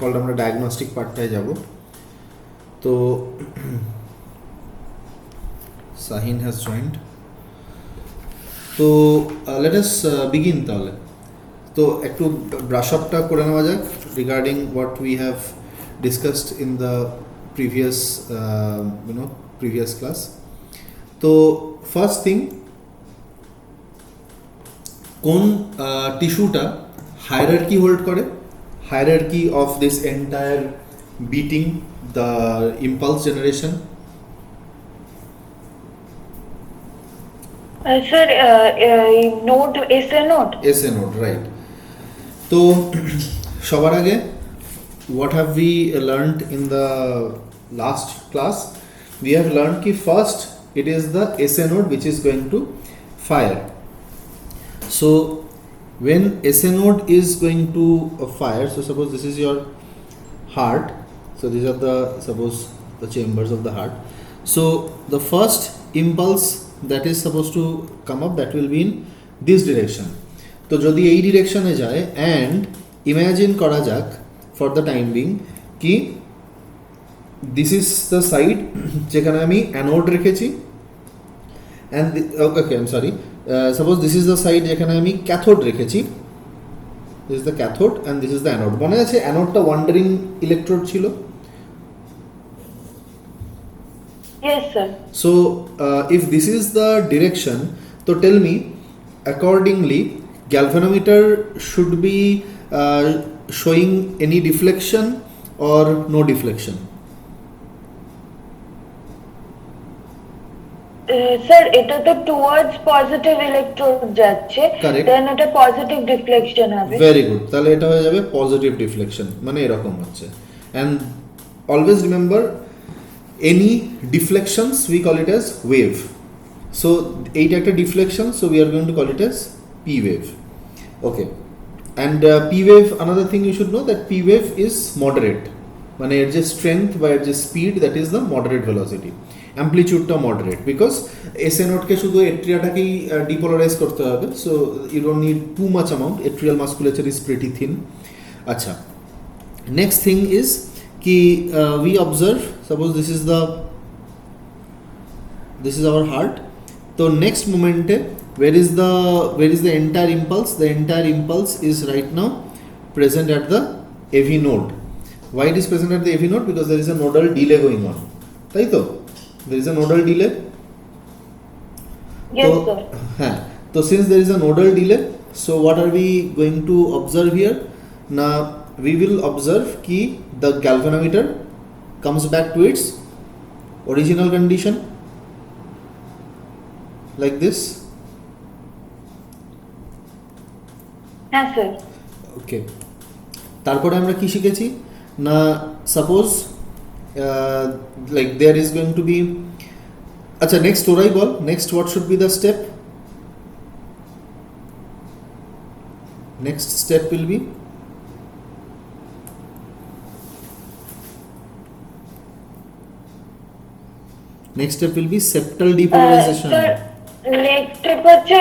Called আমরা diagnostic পার্টটায় যাব। তো Sahin has joined. তো let us begin তাহলে। তো একটু ব্রাশ আপটা করে নেওয়া যাক regarding what we have discussed in the previous previous class. তো ফার্স্ট থিং, কোন টিস্যুটা হায়ারার্কি হোল্ড করে, hierarchy of this entire beating the impulse generation? Sir, node, SA node. SA node, right. So, সবার আগে, what have we learned in the last class? We have learned कि first it is the SA node which is going to fire. So, when SA node is going to fire, so suppose this is your heart. So these are the chambers of the heart. So the first impulse that is supposed to come up, that will be in this direction. তো যদি এই ডিরেকশনে যায়, and imagine করা যাক for the time being কি this is the side যেখানে আমি anode রেখেছি, and okay I'm sorry, suppose this is the side যেখানে আমি ক্যাথোড রেখেছি, this is the cathode and this is the anode. মনে আছে অ্যানোডটা ওয়ান্ডারিং ইলেকট্রোড ছিল? Yes, sir. So if this is the direction, so tell me accordingly galvanometer should be showing any deflection or no deflection? Sir, এটা তো towards positive electrode যাচ্ছে, Correct. then এটা positive deflection হবে. Very good. তাহলে এটা হয়ে যাবে positive deflection, মানে এরকম হচ্ছে। And always remember, any deflections we call it as wave. So এইটা একটা deflection, so we are going to call it as P wave. Okay. And P wave, another thing you should know that P wave is moderate. মানে এর যে strength বা এর যে speed, that is the moderate velocity. অ্যামপ্লিটিউডটা moderate, because SA নোটকে শুধু এট্রিয়াটাকেই ডিপোলারাইজ করতে হবে, so you don't need too much amount, atrial musculature is pretty thin. আচ্ছা, নেক্সট থিং ইজ কি we observe, suppose this is our heart. তো next মোমেন্টে where is the entire impulse? The entire impulse is right now present at the AV node. Why it is present at the AV node? Because there is a nodal delay going on, তাই তো? There is a nodal delay. Yes, sir. হ্যাঁ, তো since there is a nodal delay, so what are we going to observe here? Now we will observe ki the galvanometer comes back to its original condition like this. হ্যাঁ sir. ওকে, তারপরে আমরা কি শিখেছি না, suppose like there is going to be, acha next orai bol, next what should be the step? Next step will be septal depolarization. Sir, next step হচ্ছে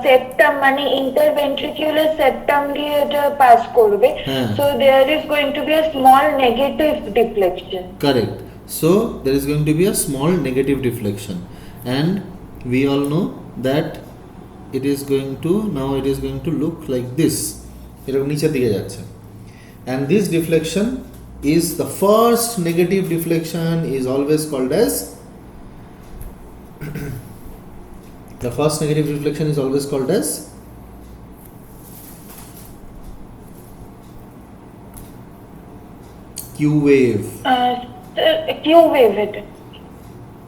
septum, মানে interventricular septum দিয়ে এটা পাস করবে, so there is going to be a small negative deflection. Correct. So there is going to be a small negative deflection, and we all know that it is going to look like this, এরকম নিচের দিকে যাচ্ছে, and this deflection is the first negative deflection is always called as the first negative deflection is always called as Q wave. Q wave এটা।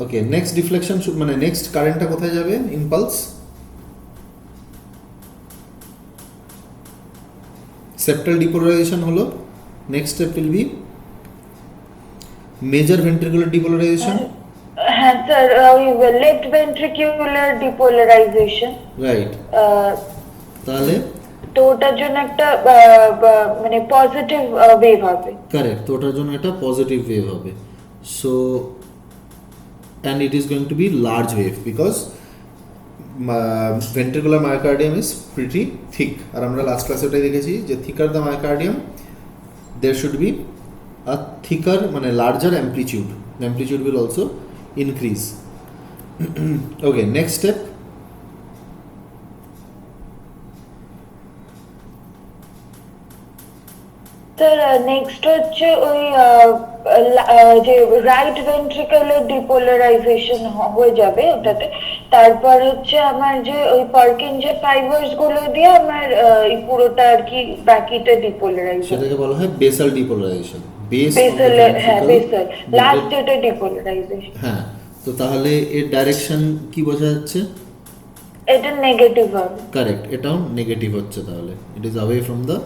Okay, next deflection should, মানে next কারেন্টটা কোথায় যাবে? Impulse septal depolarization হলো, next step will be major ventricular depolarization. হ্যাঁ sir, left ventricular depolarization. Right. তাহলে তো ওটার জন্য একটা মানে পজিটিভ ওয়েভ হবে। কারেক্ট, তো ওটার জন্য একটা পজিটিভ ওয়েভ হবে। So and it is going to be large wave because ventricular myocardium is pretty thick, আর আমরা লাস্ট ক্লাসে ওটাই দেখেছি যে thicker the myocardium, there should be a thicker মানে larger amplitude. The amplitude will also increase. Okay, next step. Sir next হচ্ছে ওই যে right ভেন্ট্রিকলের depolarisation হয়ে যাবে ওটাতে, তারপর হচ্ছে আমার যে ওই পার্কিনজের ফাইবার্স গুলো দিয়ে আমার এই পুরোটা আর কি বাকিটা ডিপোলারাইজেশন, সেটাকে বলা হয় বেসাল ডিপোলারাইজেশন। বেসাল, হ্যাঁ বেসাল, লাস্ট যেটা ডিপোলারাইজেশন। হ্যাঁ, তো তাহলে এর ডাইরেকশন কি বোঝা যাচ্ছে? এটা নেগেটিভ হবে। কারেক্ট, এটাও নেগেটিভ হচ্ছে, তাহলে it is away from the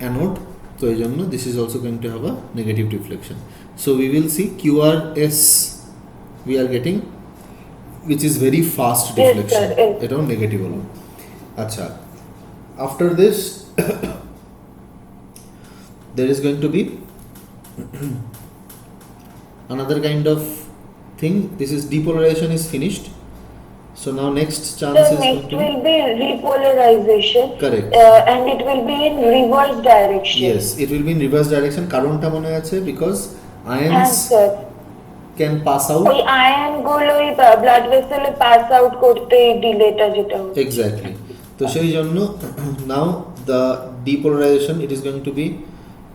anode, তো এই জন্য this is also going to have a negative deflection. So we will C QRS we are getting which is very fast deflection, এটাও negative হলো। আচ্ছা, after this there is going to be another kind of thing. This is depolarization is finished. So now next chance is next will be repolarization. Correct. And it will be in reverse direction. Yes, it will be in reverse direction. কারণটা মনে আছে, because ions can pass out. ওই ion গুলো blood ভেসেলে pass out করতে ডিলেটা যেটা হচ্ছে। Exactly. তো সেই জন্য now the depolarization it is going to be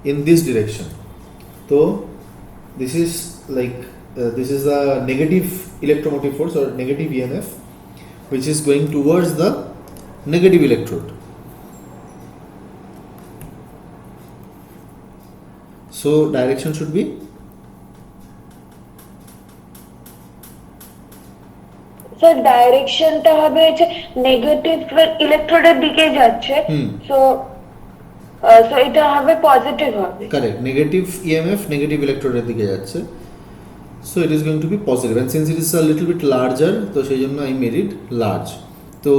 in this direction. So this is like this is a negative electromotive force or negative EMF which is going towards the negative electrode. So direction should be sir ডাইরেকশনটা হবে যে negative ইলেকট্রোডের দিকে যাচ্ছে, so এটা হবে positive হবে। Correct, negative EMF negative ইলেকট্রোডের দিকে যাচ্ছে, so it is going to be positive, and since it is a little bit larger, তো সেই জন্য I made it large. তো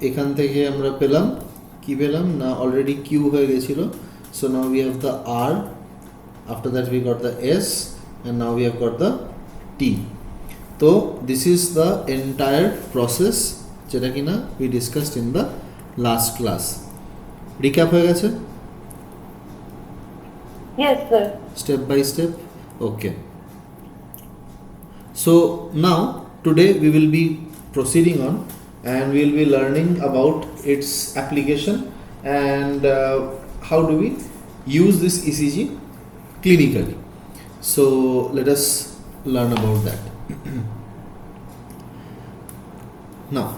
এখান থেকে আমরা পেলাম কি পেলাম না, অলরেডি Q হয়ে গেছিল, so now we have the R, after that we got the S, and now we have got the T. তো this is the entire process যেটা কিনা we discussed in the last class. Recap হয়ে গেছে? Yes sir. Step by step. Okay. So now today we will be proceeding on and we will be learning about its application and how do we use this ECG clinically. So let us learn about that. Now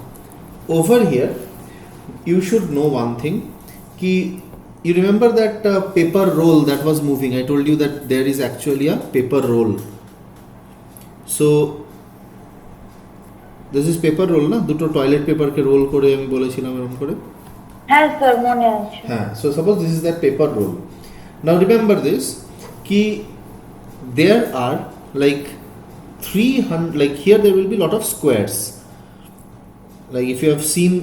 over here you should know one thing, ki you remember that paper roll that was moving, I told you that there is actually a paper roll. So this is paper roll না, দুটো toilet পেপারকে role করে আমি বলেছিলাম এরকম করে। হ্যাঁ sir মনে আছে। হ্যাঁ, so suppose this is that paper roll. Now remember this, ki there are like 300, like here there will be lot of squares. Like if you have seen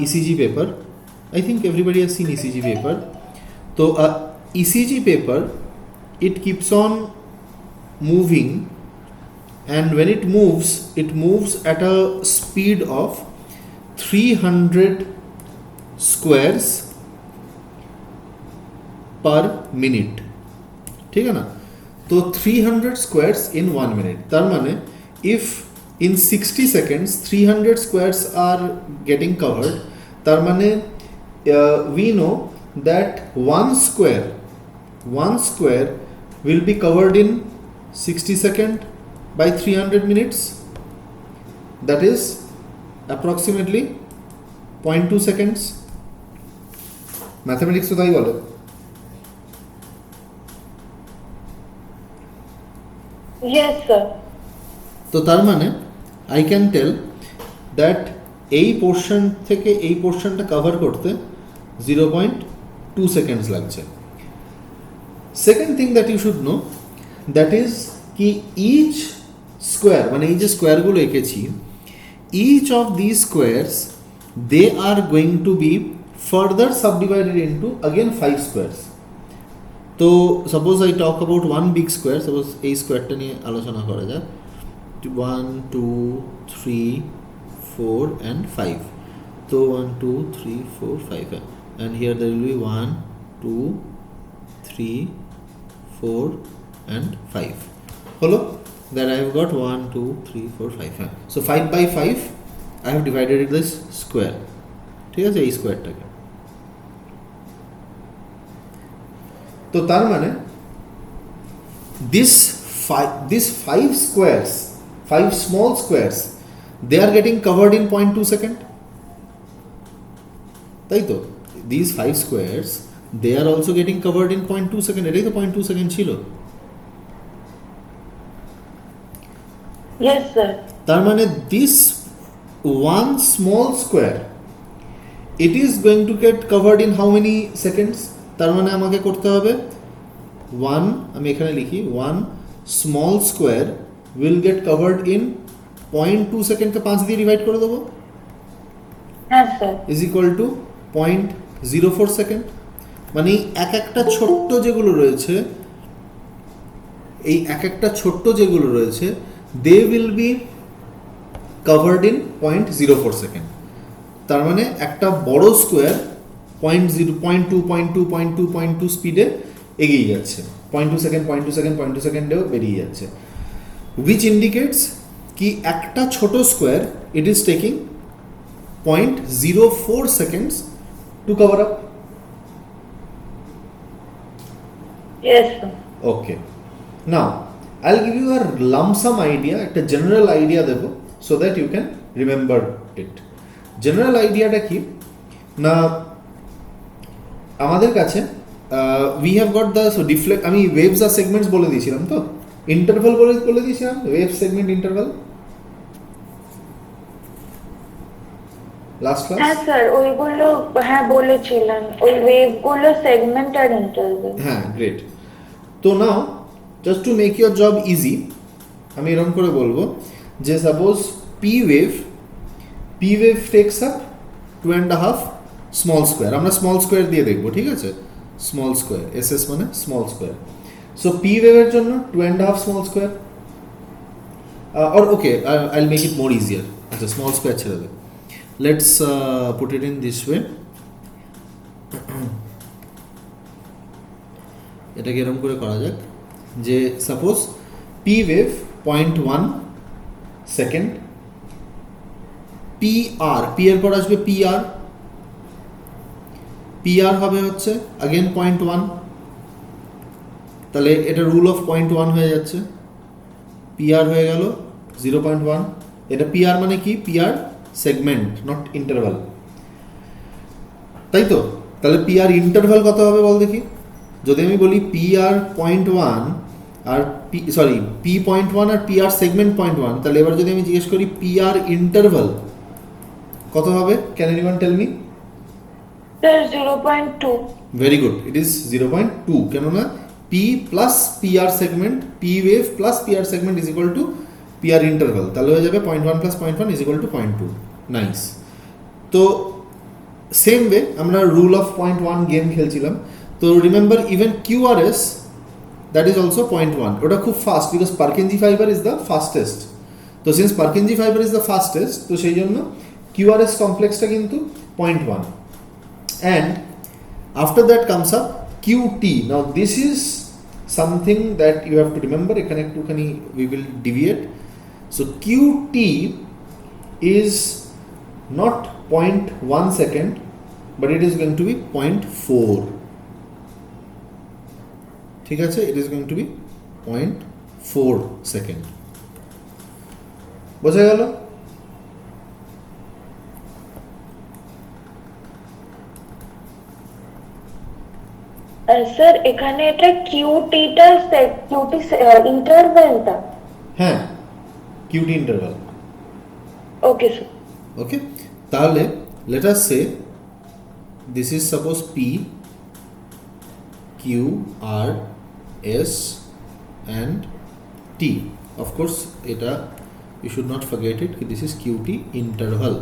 ECG paper, I think everybody has seen ECG paper. So ECG paper, it keeps on moving, and when it moves at a speed of 300 squares per minute. ঠিক আছে না? তো 300 squares in 1 minute. তার মানে if in 60 seconds 300 squares are getting covered, তার মানে we know that one square will be covered in 60 seconds by 300 minutes, that is approximately 0.2 seconds. Mathematics তো তাই বলে। Yes sir. তো তার মানে I can tell that এই পোর্শন থেকে এই পোর্শনটা কভার করতে 0.2 seconds লাগছে। Second thing that you should know, that is কি each square, মানে এই যে স্কোয়ারগুলো এঁকেছি, each of these squares they are going to be further subdivided into again 5 squares. তো suppose I talk about one big square, suppose এই স্কোয়ারটা নিয়ে আলোচনা করা যাক, 1 2 3 4 and 5. So 1 2 3 4 5, and here there will be 1 2 3 4 and 5 হলো that I have got 1 2 3 4 5 হ্যাঁ so 5 by 5 I have divided it this square ঠিক আছে এই স্কোয়ারটাকে তো তার মানে this 5 squares 5 small squares they are getting covered in 0.2 second তাই তো these 5 squares they are also getting covered in 0.2 second এটাই তো 0.2 second ছিল yes sir তার মানে this one small square it is going to get covered in how many seconds তার মানে আমাকে করতে হবে 1 আমি এখানে লিখি 1 small square will get covered in 0.2 second কে 5 দিয়ে ডিভাইড করে দেবো হ্যাঁ sir is equal to 0.04 second মানে এক একটা ছোট্ট যেগুলো রয়েছে এই এক একটা ছোট্ট যেগুলো রয়েছে they will be covered in 0.04 second তার মানে একটা বড় স্কোয়ার 0.2 স্পিডে এগিয়ে যাচ্ছে 0.2 সেকেন্ড 0.2 সেকেন্ড 0.2 সেকেন্ডেও বেরিয়ে যাচ্ছে which indicates কি একটা ছোট square it is taking 0.04 seconds to cover up yes sir okay now I'll give you a lump sum idea একটা general idea দেব so that you can remember it general idea টা কি না আমাদের কাছে we have got the so deflect আমি waves আর segments বলে দিয়েছিলাম তো interval বলে দিয়েছিলাম wave segment interval last class হ্যাঁ স্যার ওইগুলো হ্যাঁ বলেছিলেন ওই ওয়েভগুলো সেগমেন্ট আর ইন্টারভেল হ্যাঁ গ্রেট তো now just to make your job easy আমি এরকম করে বলবো যে suppose P wave takes up 2.5 small square আমরা স্মল স্কোয়ার দিয়ে দেখবো ঠিক আছে স্মল স্কোয়ার এস মানে স্মল স্কোয়ার সো পি ওয়েভের জন্য 2.5 small square or okay I'll make it more easier আচ্ছা স্মল স্কোয়ার ছেড়ে দেব let's put it in this way এটাকে এরকম করে করা যাক যে suppose P wave 0.1 second P এর পর আসবে পি আর হবে হচ্ছে अगेन 0.1 তাহলে এটা রুল অফ 0.1 হয়ে যাচ্ছে পি আর হয়ে গেল 0.1 এটা পি আর মানে কি P R segment not interval তাই তো তাহলে পি আর ইন্টারভাল কত হবে বল দেখি যদি আমি বলি পি আর 0.1 আর পি 0.1 আর পি আর সেগমেন্ট 0.1 তাহলে এবার যদি আমি জিজ্ঞেস করি পি আর ইন্টারভাল কত হবে can anyone tell me sir 0.2 very good it is 0.2 কেন না P plus P R segment P wave plus P R segment is equal to P R interval তাহলে হয়ে যাবে 0.1 plus 0.1 is equal to 0.2 nice তো same way আমরা rule of 0.1 game খেলছিলাম তো remember even QRS that is also 0.1 ওটা খুব fast because Purkinje fibre is the fastest তো since Purkinje fibre is the fastest তো সেই জন্য কিউআরএস কমপ্লেক্সটা কিন্তু 0.1 and after that comes up QT now this is something that you have to remember এখানে একটুখানি we will deviate so QT is not 0.1 second but it is going to be 0.4 ঠিক আছে it is going to be 0.4 second বোঝা গেল sir এখানে এটা কিউটিটা cutie ইন্টারভেলটা হ্যাঁ QT interval okay sir okay তাহলে let us say this is suppose P Q R S and T of course এটা you should not forget it this is QT interval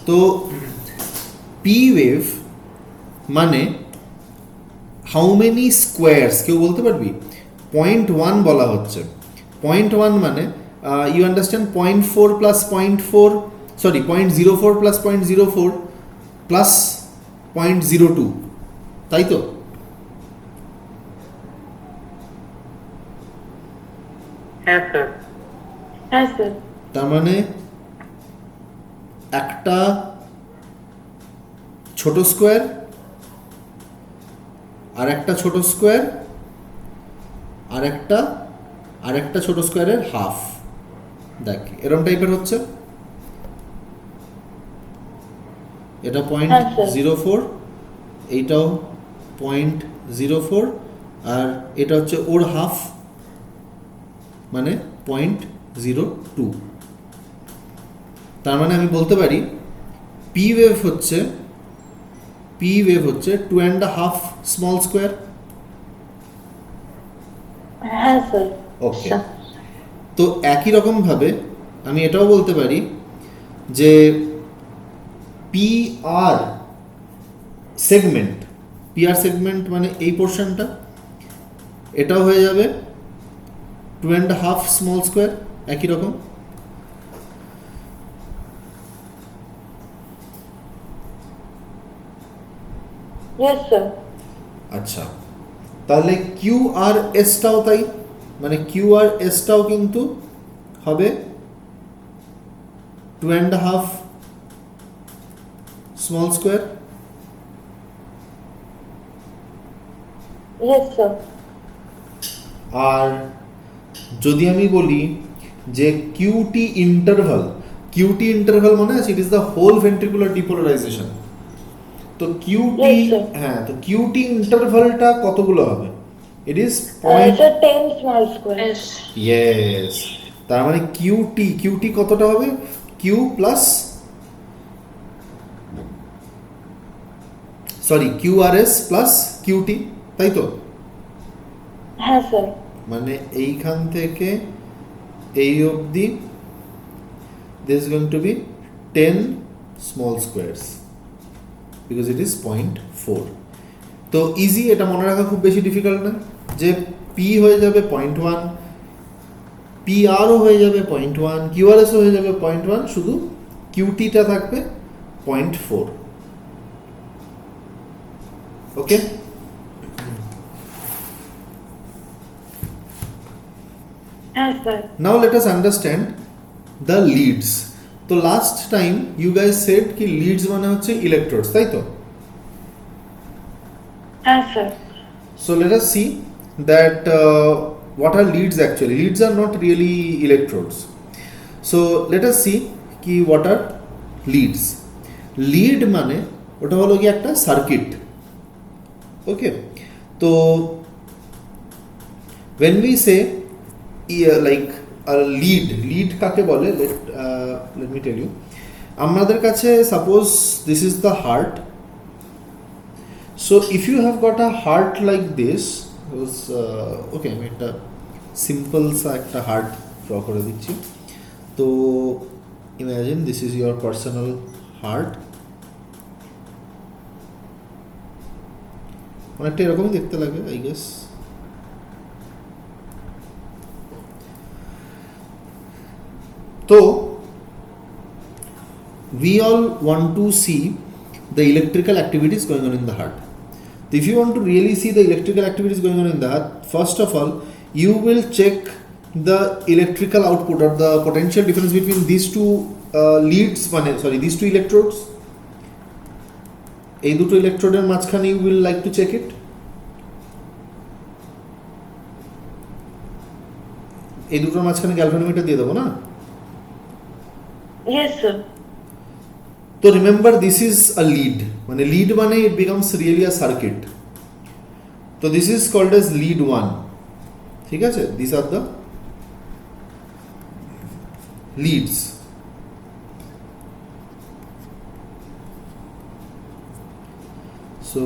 তো P wave মানে how many squares কেউ বলতে পারবি 0.1 বলা হচ্ছে 0.1 মানে you understand 0.4 plus 0.4 sorry 0.04 plus 0.04 plus 0.02, তাই তো? হ্যাঁ স্যার। হ্যাঁ স্যার। তার মানে একটা ছোট স্কোয়ার আর একটা ছোট স্কোয়ার আর একটা ছোট স্কোয়ারের হাফ, দেখ এরকম টাইপের হচ্ছে। এটা হ্যাঁ, স্যার। 0.04, এইটাও 0.04, আর এটা হচ্ছে ওর হাফ, মানে 0.02। তার মানে আমি বলতে পারি পি ওয়েভ হচ্ছে 2.5 স্মল স্কোয়ার। হ্যাঁ স্যার। ওকে, তো একই রকম ভাবে আমি এটাও বলতে পারি যে পি আর সেগমেন্ট মানে এই পোর্শনটা, এটাও হয়ে যাবে 2.5 স্মল স্কোয়ার, একই রকম। Yes sir. আচ্ছা, তাহলে কিউ আর এসটাও তাই, মানে কিউ আর এসটাও কিন্তু হবে 2.5 স্মল স্কোয়ার। Yes sir. আর যদি আমি বলি যে কিউটি ইন্টারভাল মনে আছে, it is the whole ventricular depolarisation. তো কিউটি, Yes, sir. হ্যাঁ, তো কিউটি ইন্টারভালটা কতগুলো হবে? It is Sir, 10 small squares. Yes, তার মানে কিউটি কতটা হবে? Q plus, sorry, QRS plus QT, তাই তো? হ্যাঁ স্যার। মানে এইখান থেকে এই অবধি this is going to be 10 small squares because it is 0.4. তো ইজি, এটা মনে রাখা খুব বেশি ডিফিকাল্ট না, যে পি হয়ে যাবে 0.1, পি আরও হয়ে যাবে 0.1, কিউআরএসও হয়ে যাবে 0.1, শুধু কিউটিটা থাকবে 0.4। ওকে, হ্যাঁ sir. now let us understand the leads. তো last time you guys said কি leads মানে হচ্ছে electrodes, তাই তো? হ্যাঁ sir. So let us see that what are leads actually. Leads are not really electrodes. So let us see কি what are leads. Lead মানে ওটা হলো কি একটা সার্কিট। ওকে, তো when we say like a lead কাকে বলে, let me tell you. আমাদের কাছে suppose this is the heart. So if you have got a heart like this, okay, আমি একটা সিম্পল সা একটা হার্ট ড্র করে দিচ্ছি। তো imagine this is your personal heart, অনেকটা এরকমই দেখতে লাগে আই গেস। তো we all want to see the electrical activities going on in the heart. If you want to really see the electrical activities going on in the heart, first of all you will check the electrical output or the potential difference between these two leads, these two electrodes. এই দুটো ইলেকট্রোডের মাঝখানে you will like to check it. এই দুটোর মাঝখানে galvanometer দিয়ে দেবো না? Yes sir. তো remember this is a lead, মানে লিড মানে it becomes really a circuit. তো this is called as lead 1, ঠিক আছে? This are the leads. So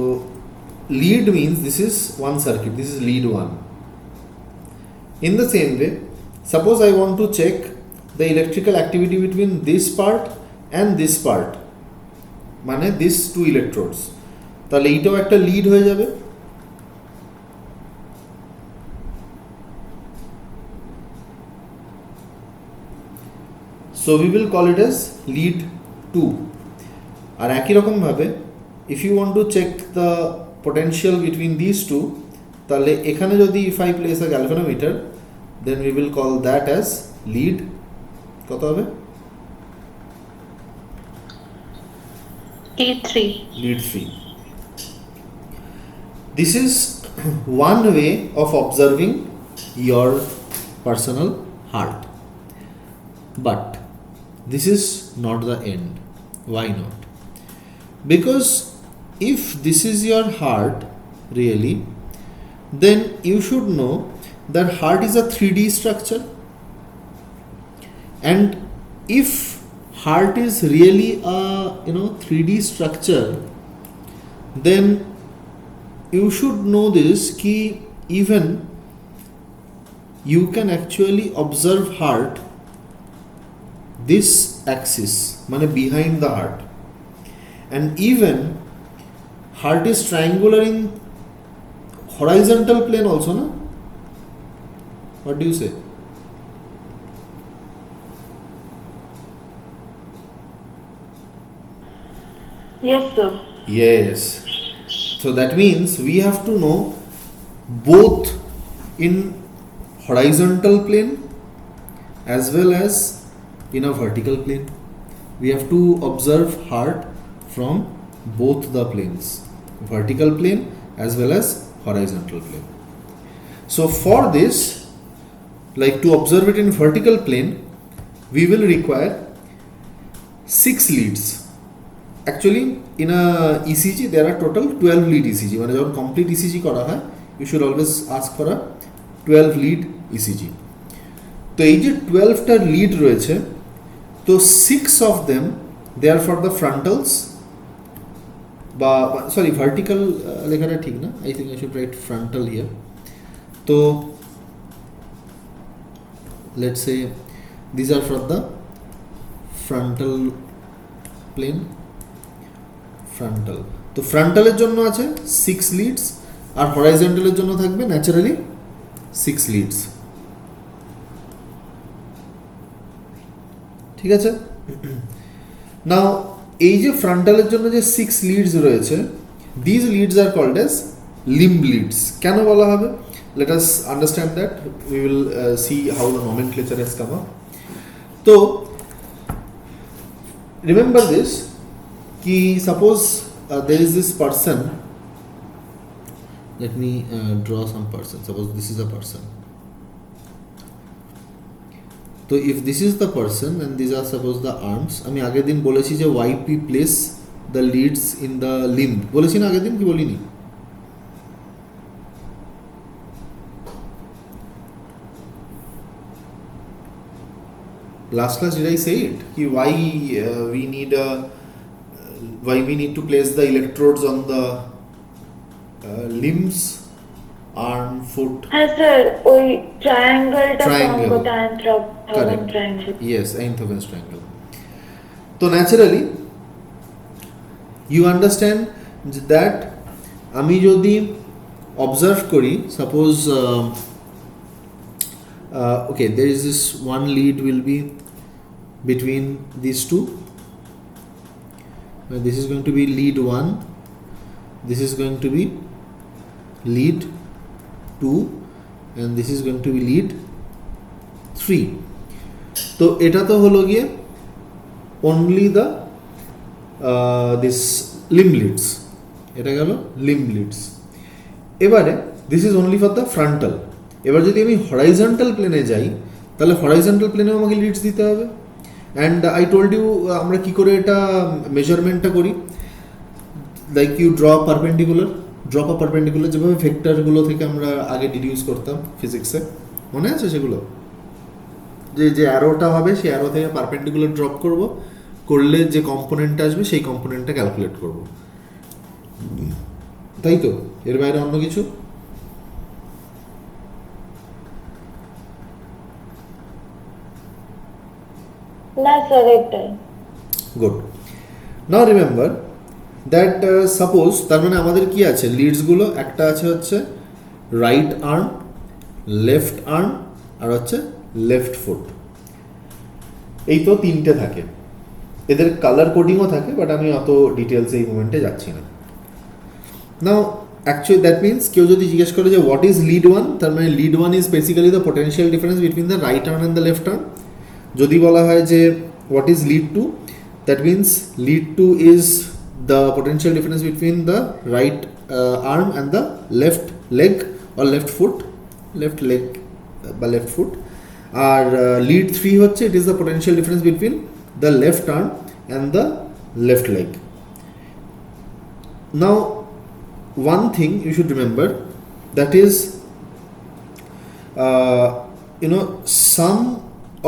lead means this is one circuit, this is lead 1. In the same way, suppose I want to check the electrical activity between this part and this part, মানে this two electrodes, তাহলে এইটাও একটা lead হয়ে যাবে। So we will call it as lead 2. আর একই রকম ভাবে if you want to check the potential between these two, তাহলে এখানে যদি if I place a galvanometer, then we will call that as lead কত হবে E3. lead 3. This is one way of observing your personal heart, but this is not the end. Why not? Because if this is your heart really, then you should know that heart is a 3D structure, and if heart is really a 3D structure, then you should know this ki even you can actually observe heart this axis mane behind the heart, and even heart is triangular in horizontal plane also, na? What do you say? Yes, sir. Yes. So that means we have to know both in horizontal plane as well as in a vertical plane. We have to observe heart from both the planes, vertical plane as well as horizontal plane. So for this, like to observe it in vertical plane, we will require 6 leads. Actually in a ECG there are total 12 lead ECG. মানে যখন complete ECG করা হয়, you should always ask for a 12 lead ECG. তো এই যে 12টা lead রয়েছে, তো 6 of them they are for the frontals, বা sorry vertical লেখাটা ঠিক না, I think I should write frontal here. তো let's say these are for the frontal plane. Frontal, তো ফ্রন্টালের জন্য আছে 6 লিডস আর হরাইজন্টালের জন্য থাকবে ন্যাচারালি 6 লিডস। ঠিক আছে, নাও এই যে ফ্রন্টালের জন্য যে 6 লিডস রয়েছে, this leads are called as limb leads. কেন বলা হবে? Let us understand that, we will see how the nomenclature has come up. তো রিমেম্বার দিস कि suppose there is this person, let me draw some person, suppose this is a person. So if this is the person and these are suppose the arms, আমি আগের দিন বলেছি যে why we place the leads in the limb, বলেছি না আগের দিন, কি বলিনি? Last class did I say it? Ki why we need to place the electrodes on the limbs, arm, foot. হ্যাঁ স্যার, ওই ট্রায়াঙ্গেলটা Triangle. ফর্ম করতে Correct. Triangle. Yes, Einthoven's triangle. So naturally you understand that আমি যদি observe করি, suppose okay, there is this one lead will be between these two. This is going to be lead 1, this is going to be lead 2, and this is going to be lead 3. তো এটা তো হলো গিয়ে only the this limb leads, এটা গেল limb leads। এবারে this is only for the frontal। এবার যদি আমি horizontal plane যাই, তাহলে horizontal plane আমাকে leads দিতে হবে। and I told you আমরা কি করে এটা মেজারমেন্টটা করি, লাইক ইউ ড্র পারপেন্ডিকুলার, যেভাবে ভেক্টরগুলো থেকে আমরা আগে ডিডিউস করতাম ফিজিক্সে, মনে আছে সেগুলো? যে অ্যারোটা হবে সেই অ্যারো থেকে পারপেন্ডিকুলার ড্রপ করলে যে কম্পোনেন্টটা আসবে সেই কম্পোনেন্টটা ক্যালকুলেট করব, তাই তো? এর বাইরে অন্য কিছু? না স্যার, এটাই। Good. Now remember that suppose, তার মানে আমাদের কি আছে লিডসগুলো, একটা আছে হচ্ছে রাইট আর্ম, লেফট আর্ম আর হচ্ছে লেফট ফুট, এই তো তিনটে থাকে। এদের কালার কোডিংও থাকে, বাট আমি অত ডিটেলসে এই মোমেন্টে যাচ্ছি না। নাও অ্যাকচুয়ালি দ্যাট মিনস কেউ যদি জিজ্ঞেস করে যে হোয়াট ইজ লিড ওয়ান, তার মানে lead one is basically the potential difference between the right arm and the left arm. যদি বলা হয় যে what is lead to, that means lead to is the potential difference between the right arm and the left leg or left foot, left leg বা left foot. আর lead three হচ্ছে ইট is the potential difference between the left arm and the left leg. Now one thing you should remember, that is sum,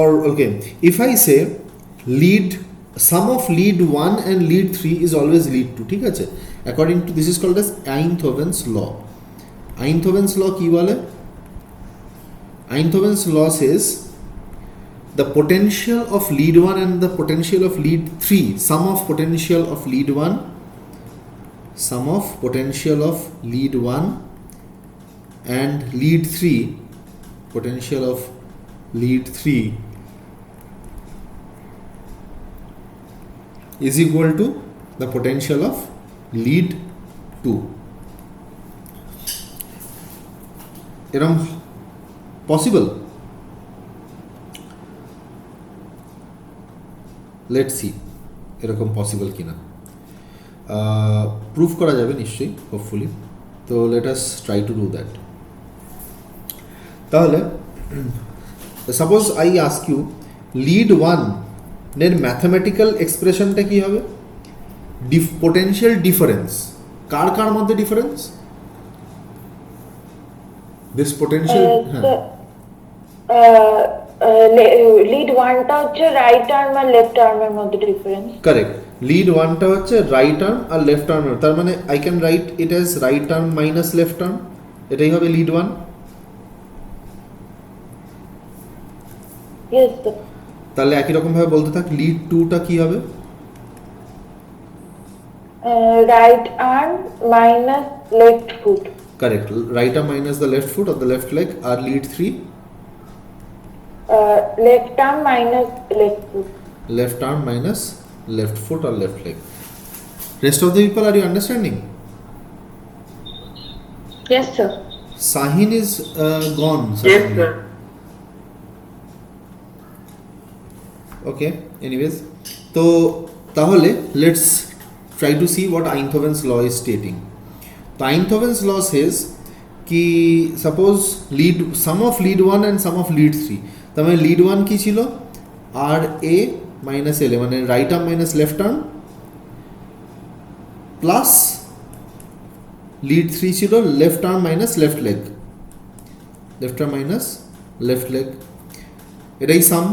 or okay, if I say lead, sum of lead 1 and lead 3 is always lead 2, ঠিক আছে, according to this is called as Einthoven's law. Einthoven's law কি বলে? Einthoven's law says the potential of lead 1 and the potential of lead 3, sum of potential of lead 1, sum of potential of lead 1 and lead 3, potential of lead 3 is equal to the potential of lead 2. এরকম possible? Let's see এরকম possible কিনা। Proof করা যাবে নিশ্চয়ই, hopefully. তো let us try to do that. তাহলে suppose I ask you lead one এর mathematical এক্সপ্রেশনটা কি হবে? পোটেনশিয়াল ডিফারেন্স কার কার মধ্যে ডিফারেন্স? দিস পোটেনশিয়াল, লিড ওয়ানটা হচ্ছে রাইট আর্ম আর লেফট আর্মের মধ্যে ডিফারেন্স। কারেক্ট। লিড ওয়ানটা হচ্ছে রাইট আর্ম আর লেফট আর্মের, তার মানে I can write it as right arm minus left arm, এটাই হবে লিড ওয়ান। Yes sir. তাহলে একই রকম ভাবে বলতে থাক, লিড টুটা কি হবে? Right arm minus left foot. Correct, right arm minus the left foot or the left leg. আর lead three? Left arm minus left foot. Left arm minus left foot or left leg. Rest of the people, are you understanding? Yes sir. Sahin is gone. Yes, sir. Okay, anyways, so তাহলে let's try to see what Einthoven's law is stating. So Einthoven's law says कि suppose lead, sum of lead 1 and sum of lead 3, তার মানে lead 1 কি ছিল? আর এ minus L, মানে right arm minus left arm, plus lead 3 ছিল left arm minus left leg, left arm minus left leg. এটাই sum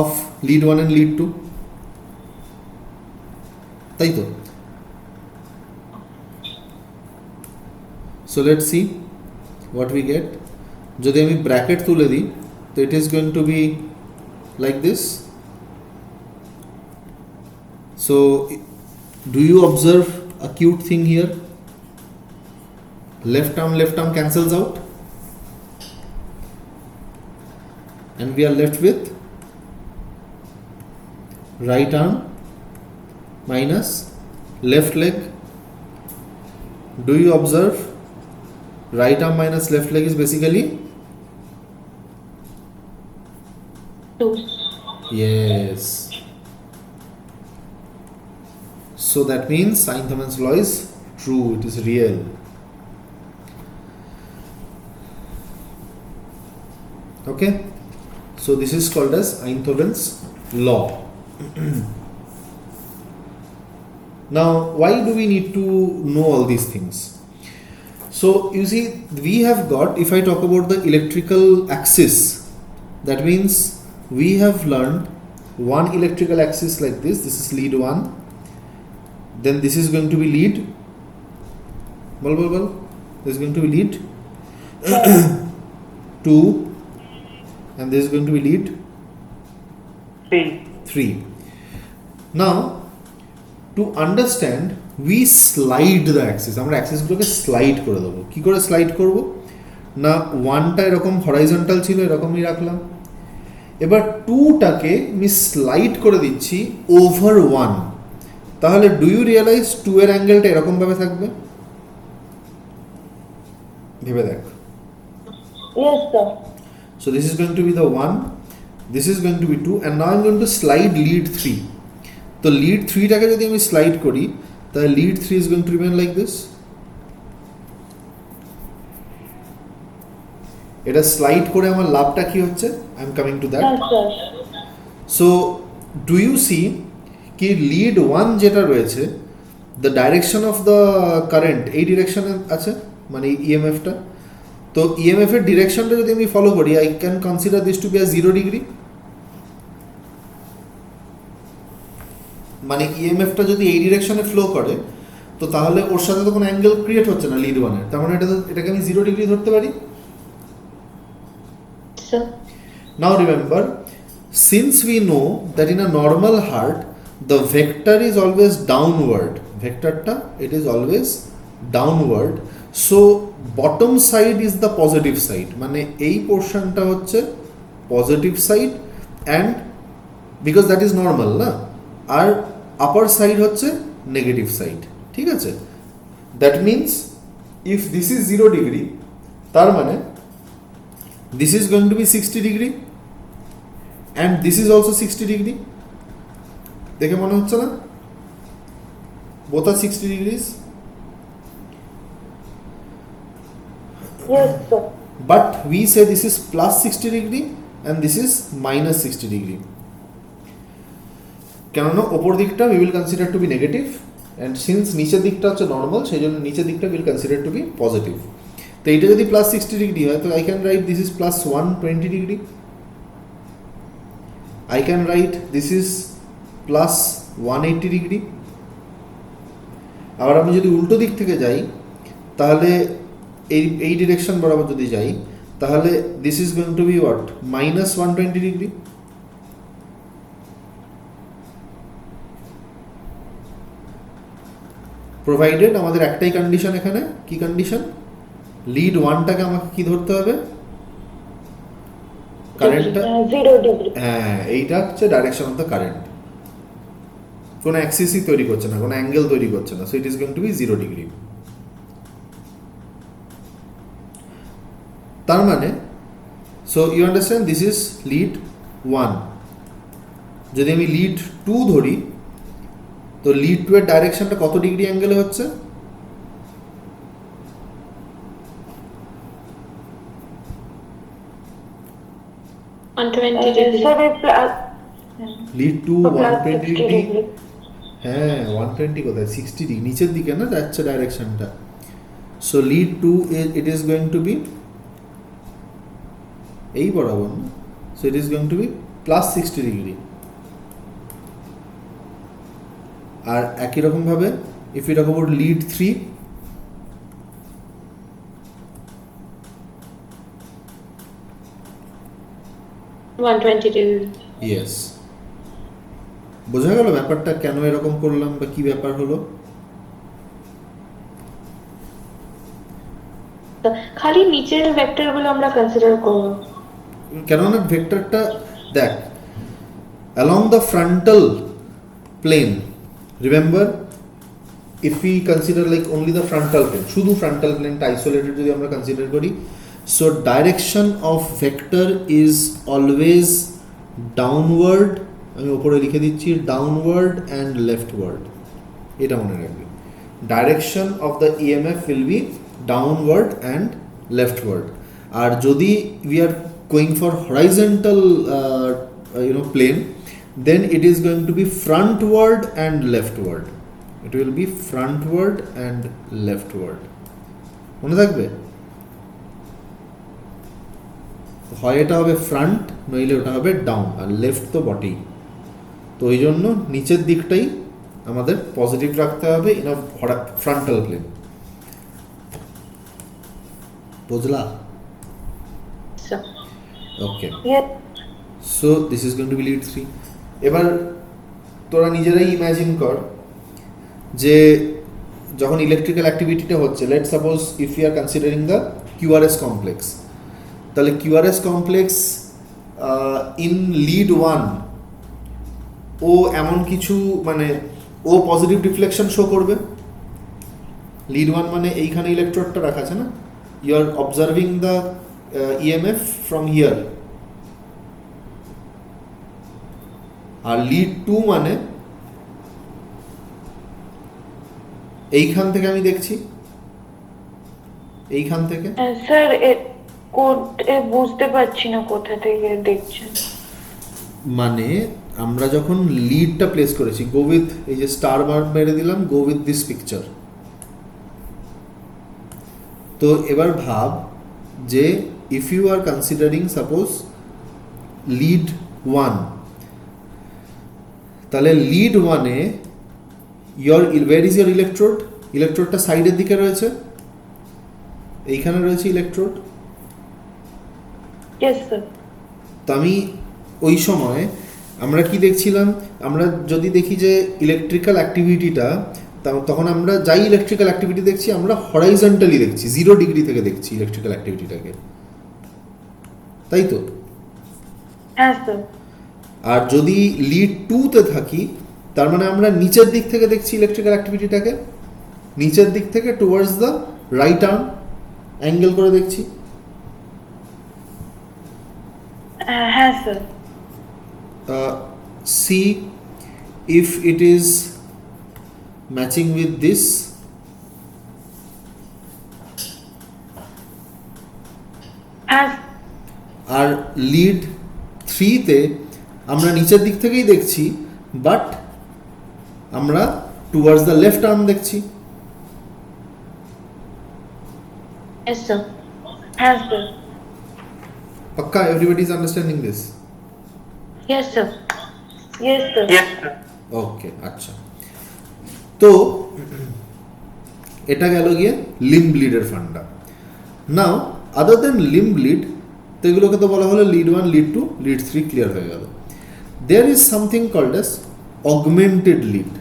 of lead 1 and lead 2, তাই তো? So let's see what we get. যদি আমি bracket তুলে দিই তো it is going to be like this. So do you observe a cute thing here? Left arm cancels out and we are left with right arm minus left leg. Do you observe right arm minus left leg is basically 2. Yes. So that means Einthoven's law is true, it is real. Okay, so this is called as Einthoven's law. Now why do we need to know all these things? So you see, we have got, if I talk about the electrical axis, that means we have learned one electrical axis like this is lead 1, then this is going to be lead, this is going to be lead 2, and this is going to be lead 3. Now to understand, we slide the axis, আমরা axis গুলোকে slide করে দেবো। কি করে slide করব? না, ওয়ানটা এরকম হরাইজন্টাল ছিল, এরকমই রাখলাম, এবার 2টাকে আমি স্লাইড করে দিচ্ছি ওভার 1, তাহলে ডু ইউ রিয়েলাইজ 2 এর অ্যাঙ্গেলটা এরকম ভাবে থাকবে? ভেবে দেখ। Yes, sir. So this is going to be the 1, this is going to be 2, and now I'm going to slide lead 3. তো lead 3টাকে যদি আমি স্লাইড করি তাহলে lead 3 is going to remain like this. এটা স্লাইড করে আমার লাভটা কি হচ্ছে? I am coming to that. Yes, sir. So do you see কি lead 1 যেটা রয়েছে, the direction of the current এই ডিরেকশনে আছে, মানে ইএমএফটা। তো ইএমএফ এর ডিরেকশনটা যদি আমি ফলো করি, I can consider this to be a 0 degree. মানে ইএমএফটা যদি এই ডিরেকশনে ফ্লো করে তো তাহলে ওর সাথে তো কোনো অ্যাঙ্গেল ক্রিয়েট হচ্ছে না লিড 1 এর, তার মানে এটাকে আমি 0 ডিগ্রি ধরতে পারি। Sir. Now remember, since we know that in a normal heart the vector is always downward, vectorটা it is always downward, so bottom side is the positive side, মানে এই পোরশনটা হচ্ছে positive side, and because that is normal না, আর আপার side হচ্ছে negative side, ঠিক আছে? That means if this is 0 degree, তার মানে this is going to be 60 degree and this is also 60 degree. দেখে মনে হচ্ছে না? both are 60 degrees. Yes, sir. But we say this is plus 60 degree and this is minus 60 degree. কেননা ওপর দিকটা we will consider to be negative, and since নিচের দিকটা হচ্ছে নর্মাল, সেই জন্য নিচের দিকটা we will consider to be positive. তো এটা যদি প্লাস 60 ডিগ্রি হয় তো I can write this is plus 120 degree, I can write this is plus 180 degree. আবার আমি যদি উল্টো দিক থেকে যাই তাহলে এই ডিরেকশন বরাবর যদি যাই তাহলে this is going to be what, minus 120 degree. Provided আমাদের একটাই কন্ডিশন এখানে, কি কন্ডিশন? লিড 1টাকে আমাকে কি ধরতে হবে? কারেন্টটা 0 ডিগ্রি। হ্যাঁ, এইটা হচ্ছে ডাইরেকশন অফ দ্য কারেন্ট, কোনো অ্যাক্সিসই তৈরি করছে না, কোনো অ্যাঙ্গেল তৈরি করছে না, so it is going to be 0 degree. তার মানে so you understand this is lead 1। যদি আমি লিড 2 ধরি তো লিড 2 এর ডাইরেকশনটা কত ডিগ্রি অ্যাঙ্গেলে হচ্ছে? Lead 2 120 degree. হ্যাঁ, 120 কোথায়? 60 ডিগ্রি নিচের দিকে না যাচ্ছে ডাইরেকশনটা। So lead 2 it is going to be এই বরাবর না, so it is going to be plus 60 degree. আর একই রকম ভাবে if you talk about lead 3, yes, বোঝা গেল ব্যাপারটা কেন এরকম করলাম বা কি ব্যাপার হলো? খালি নিচের ভেক্টরগুলো আমরা কনসিডার করব, কেননা ভেক্টরটা দেখ along the frontal plane, remember if we consider like only the frontal plane, শুধু frontal plane টা isolated যদি আমরা কনসিডার করি, so direction of vector is always downward, আমি উপরে লিখে দিচ্ছি downward and leftward, এটা মনে রাখবে। direction of the EMF will be downward and leftward, আর যদি we are going for horizontal plane, then it is going to be frontward and leftward, it will be frontward and leftward, মনে থাকবে? হয় এটা হবে front, নইলে ওটা হবে down, আর left তো বটেই। তো এই জন্য নিচের দিকটাই আমাদের পজিটিভ রাখতে হবে ইন আ ফ্রন্টাল প্লেন। বুঝলা? Okay, so this is going to be lead 3। এবার তোরা নিজেরাই ইমাজিন কর যে যখন ইলেকট্রিক্যাল অ্যাক্টিভিটিটা হচ্ছে, let suppose if you are considering the QRS complex, তাহলে কিউআরএস কমপ্লেক্স ইন লিড 1 ও এমন কিছু মানে ও পজিটিভ রিফ্লেকশন শো করবে। লিড 1 মানে এইখানে ইলেকট্রোডটা রাখা আছে না, you are observing the EMF from here. আর লিড 2 মানে এইখান থেকে আমি দেখছি, এইখান থেকে। স্যার বুঝতে পারছি না কোথা থেকে দেখছেন। মানে আমরা যখন লিডটা প্লেস করেছি, গো উইথ, এই যে স্টার মার্ক মেরে দিলাম, গো উইথ দিস পিকচার। তো এবার ভাব যে if you are considering suppose lead 1, তাহলে লিড 1-এ where is your electrode? ইলেকট্রোডটা সাইডের দিকে রয়েছে, এইখানে রয়েছে ইলেকট্রোড। Yes sir. তো আমি ওই সময় আমরা কি দেখছিলাম, আমরা যদি দেখি যে ইলেকট্রিক্যাল অ্যাক্টিভিটিটা, তখন আমরা যাই ইলেকট্রিক্যাল অ্যাক্টিভিটি দেখছি আমরা হরাইজন্টালি দেখছি, 0 ডিগ্রি থেকে দেখছি ইলেকট্রিক্যাল অ্যাক্টিভিটিটাকে, তাই তো? হ্যাঁ স্যার। আর যদি লিড 2-তে থাকি, তার মানে আমরা নিচের দিক থেকে দেখছি ইলেকট্রিক্যাল অ্যাক্টিভিটিটাকে, নিচের দিক থেকে towards the right arm angle করে দেখছি। হ্যাঁ sir. See if it is matching with this. হ্যাঁ। আর লিড 3-তে আমরা নিচের দিক থেকেই দেখছি, বাট আমরা টুয়ার্ডস দ্য লেফট আর্ম দেখছি। Yes, sir. হ্যাঁ স্যার। পাক্কা everybody is understanding this? Yes, sir. Yes sir. Yes, sir. ওকে, আচ্ছা। তো এটা গেল গিয়ে লিম্ব লিডের ফান্ডা। নাও আদার দেন লিম্ব লিড, তো এগুলোকে তো বলা হলো লিড 1, লিড 2, লিড 3 ক্লিয়ার হয়ে গেল। There is something called as augmented lead.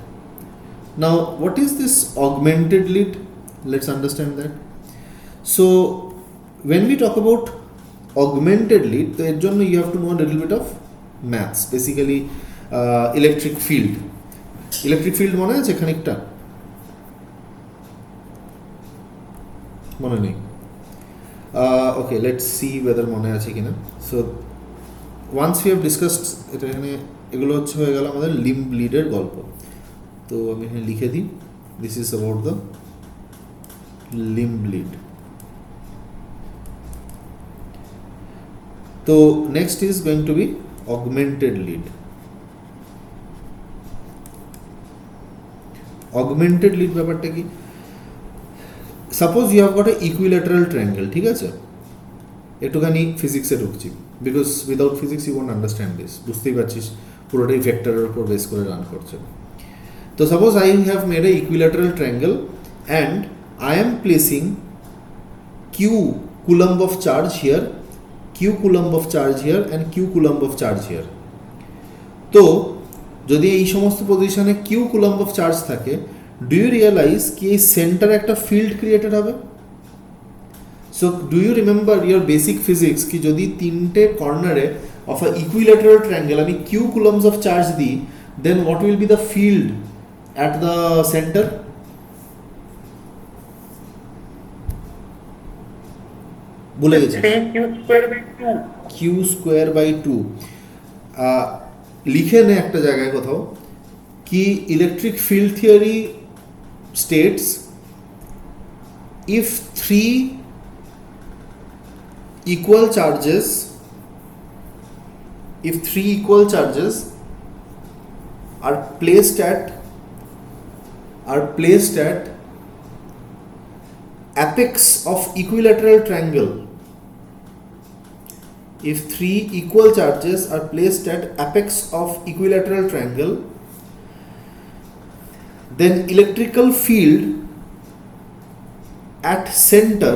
Now what is this augmented lead? Let's understand that. So when we talk about augmented lead, তো এর জন্য you have to know a little bit of maths, basically electric field. Electric field মনে আছে খানিকটা? মনে নেই? Okay, let's see whether মনে আছে কিনা। So once we have discussed এটা, এখানে এগুলো হচ্ছে হয়ে গেল আমাদের লিম্ব লিডের গল্প। তো আমি এখানে লিখে দিই, this is about the limb lead. তো next is going to be augmented lead. Augmented lead ব্যাপারটা কি? Suppose you have got a equilateral triangle, ঠিক আছে? একটুখানি ফিজিক্সে ঢুকছি, because without physics you won't understand this. বুঝতেই পারছিস পুরোটাই ভেক্টরের উপর বেস করে রান করছে। তো suppose I have made a equilateral triangle and I am placing Q coulomb of charge here, q coulomb of charge here and q coulomb of charge here. তো যদি এই সমস্ত পজিশনে q coulomb of charge থাকে, do you realise কি এই সেন্টারে একটা ফিল্ড ক্রিয়েটেড হবে? So do you remember your basic physics কি যদি তিনটে কর্নারে অফ আ ইকুইল্যাটারাল ট্রায়াঙ্গেল আমি q coulombs of charge দিই, then what will be the field at the centre? ভুলে গেছি। 3q square by 2 লিখে নে একটা জায়গায় কোথাও কি electric field theory states if 3 equal charges are placed at apex of equilateral triangle, if 3 equal charges are placed at apex of equilateral triangle, then electrical field at center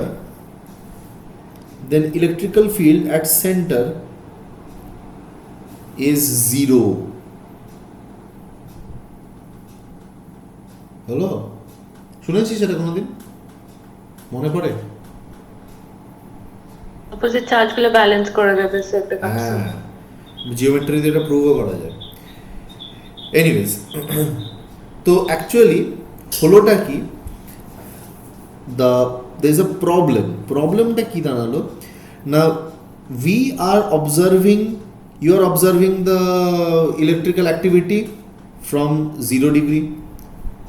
is 0. হলো? শুনেছিস এটা কোনোদিন? মনে পড়ে? অপোজিট চার্জগুলো ব্যালেন্স করে দেবে সেটা। হ্যাঁ, জিওমেট্রি দিয়ে এটা প্রুভও করা যায়। এনিওয়েজ, তো অ্যাকচুয়ালি হলোটা কি, there is a প্রবলেমটা কি দাঁড়ালো না, you are observing the electrical activity from 0 degree,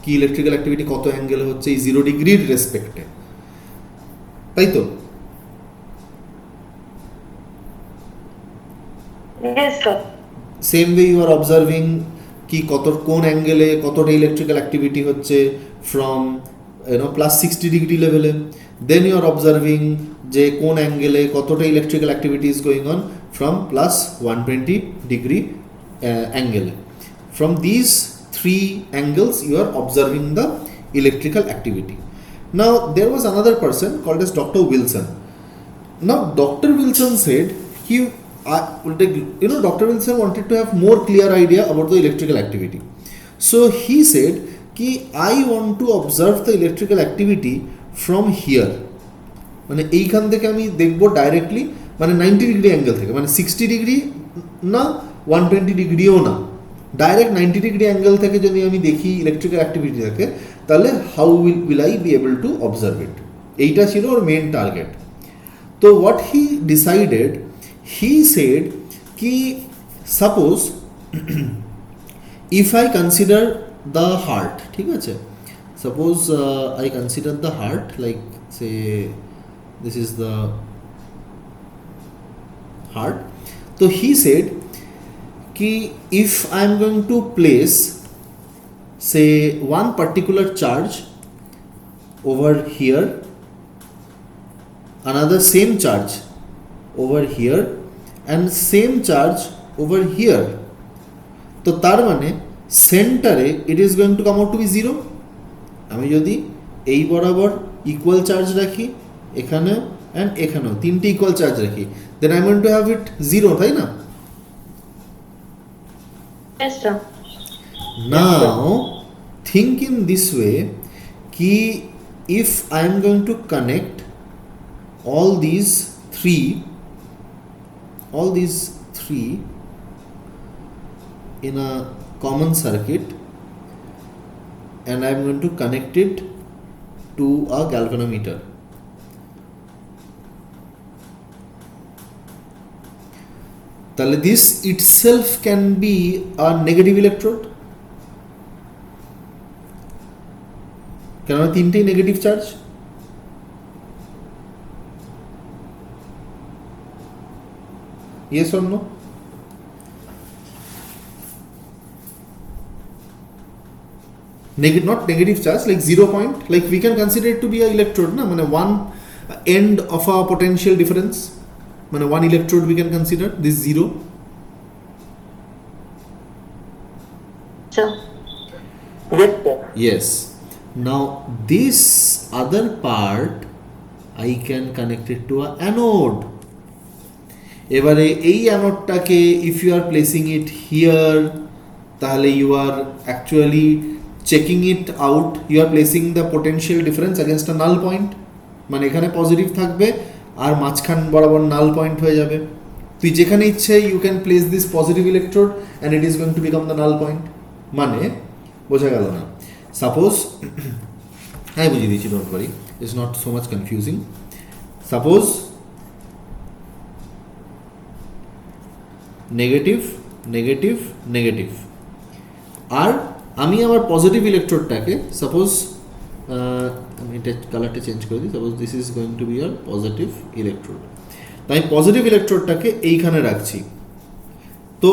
কি ইলেকট্রিক্যাল অ্যাক্টিভিটি কত অ্যাঙ্গেল হচ্ছে এই 0 ডিগ্রির রেসপেক্টে, তাই তো? Yes, sir. Same way you are observing কি কোন অ্যাঙ্গেলে কতটা ইলেকট্রিক্যাল অ্যাক্টিভিটি হচ্ছে ফ্রম +60 ডিগ্রি লেভেলে, দেন ইউ আর অবজার্ভিং যে কোন অ্যাঙ্গেলে কতটা electrical activity is going on from +120 degree অ্যাঙ্গেলে। From this 3 angles you are observing the electrical activity. Now there was another person called as Dr. Wilson. Now Dr. Wilson said Dr. Wilson wanted to have more clear idea about the electrical activity. So he said I want to observe the electrical activity from here. মানে এইখান থেকে আমি দেখবো directly, মানে 90 degree angle থেকে, মানে 60 degree না 120 ডিগ্রিও না, ডাইরেক্ট 90 ডিগ্রি অ্যাঙ্গেল থেকে যদি আমি দেখি ইলেকট্রিক্যাল অ্যাক্টিভিটিটাকে, তাহলে how will I be able to observe it, এইটা ছিল ওর মেন টার্গেট। তো what he decided, he said suppose if I consider the heart, ঠিক আছে, suppose I consider the heart, like say this is the heart. So he said if I am going to place say one particular charge over here, another same charge over here and same charge over here, তো তার মানে সেন্টারে it is going to come out to be 0. আমি যদি এই বরাবর equal charge রাখি, এখানেও অ্যান্ড এখানেও তিনটে ইকুয়াল চার্জ রাখি, then I want to have it 0, তাই না? Yes, sir. Now think in this way if I am going to connect all these three in a common circuit and I am going to connect it to a galvanometer. তাহলে this itself can be a negative electrode, কেননা তিনটেই negative charge. Yes or no? Not negative charge, like 0 point, like we can consider it to be a electrode, na, মানে one end of a potential difference, মানে one electrode we can consider this 0. Sure. Yes, sir. Yes. Now this other part I can connect it to a anode. এবারে এই অ্যানোডটাকে if you are placing it here, তাহলে you are actually checking it out, you are placing the potential difference against a null point, মানে এখানে positive থাকবে আর মাঝখান বরাবর নাল point হয়ে যাবে। তুই যেখানে ইচ্ছে you can place this positive electrode and it is going to become the null point. মানে বোঝা গেল না? সাপোজ, হ্যাঁ বুঝিয়ে দিচ্ছি, don't worry, it's not so much confusing. Suppose negative negative negative, আর আমি আমার পজিটিভ ইলেকট্রোডটাকে সাপোজ আমি এটা কালারটা চেঞ্জ করে দিই, suppose this is going to be your positive electrode. তাই পজিটিভ ইলেকট্রোডটাকে এইখানে রাখছি। তো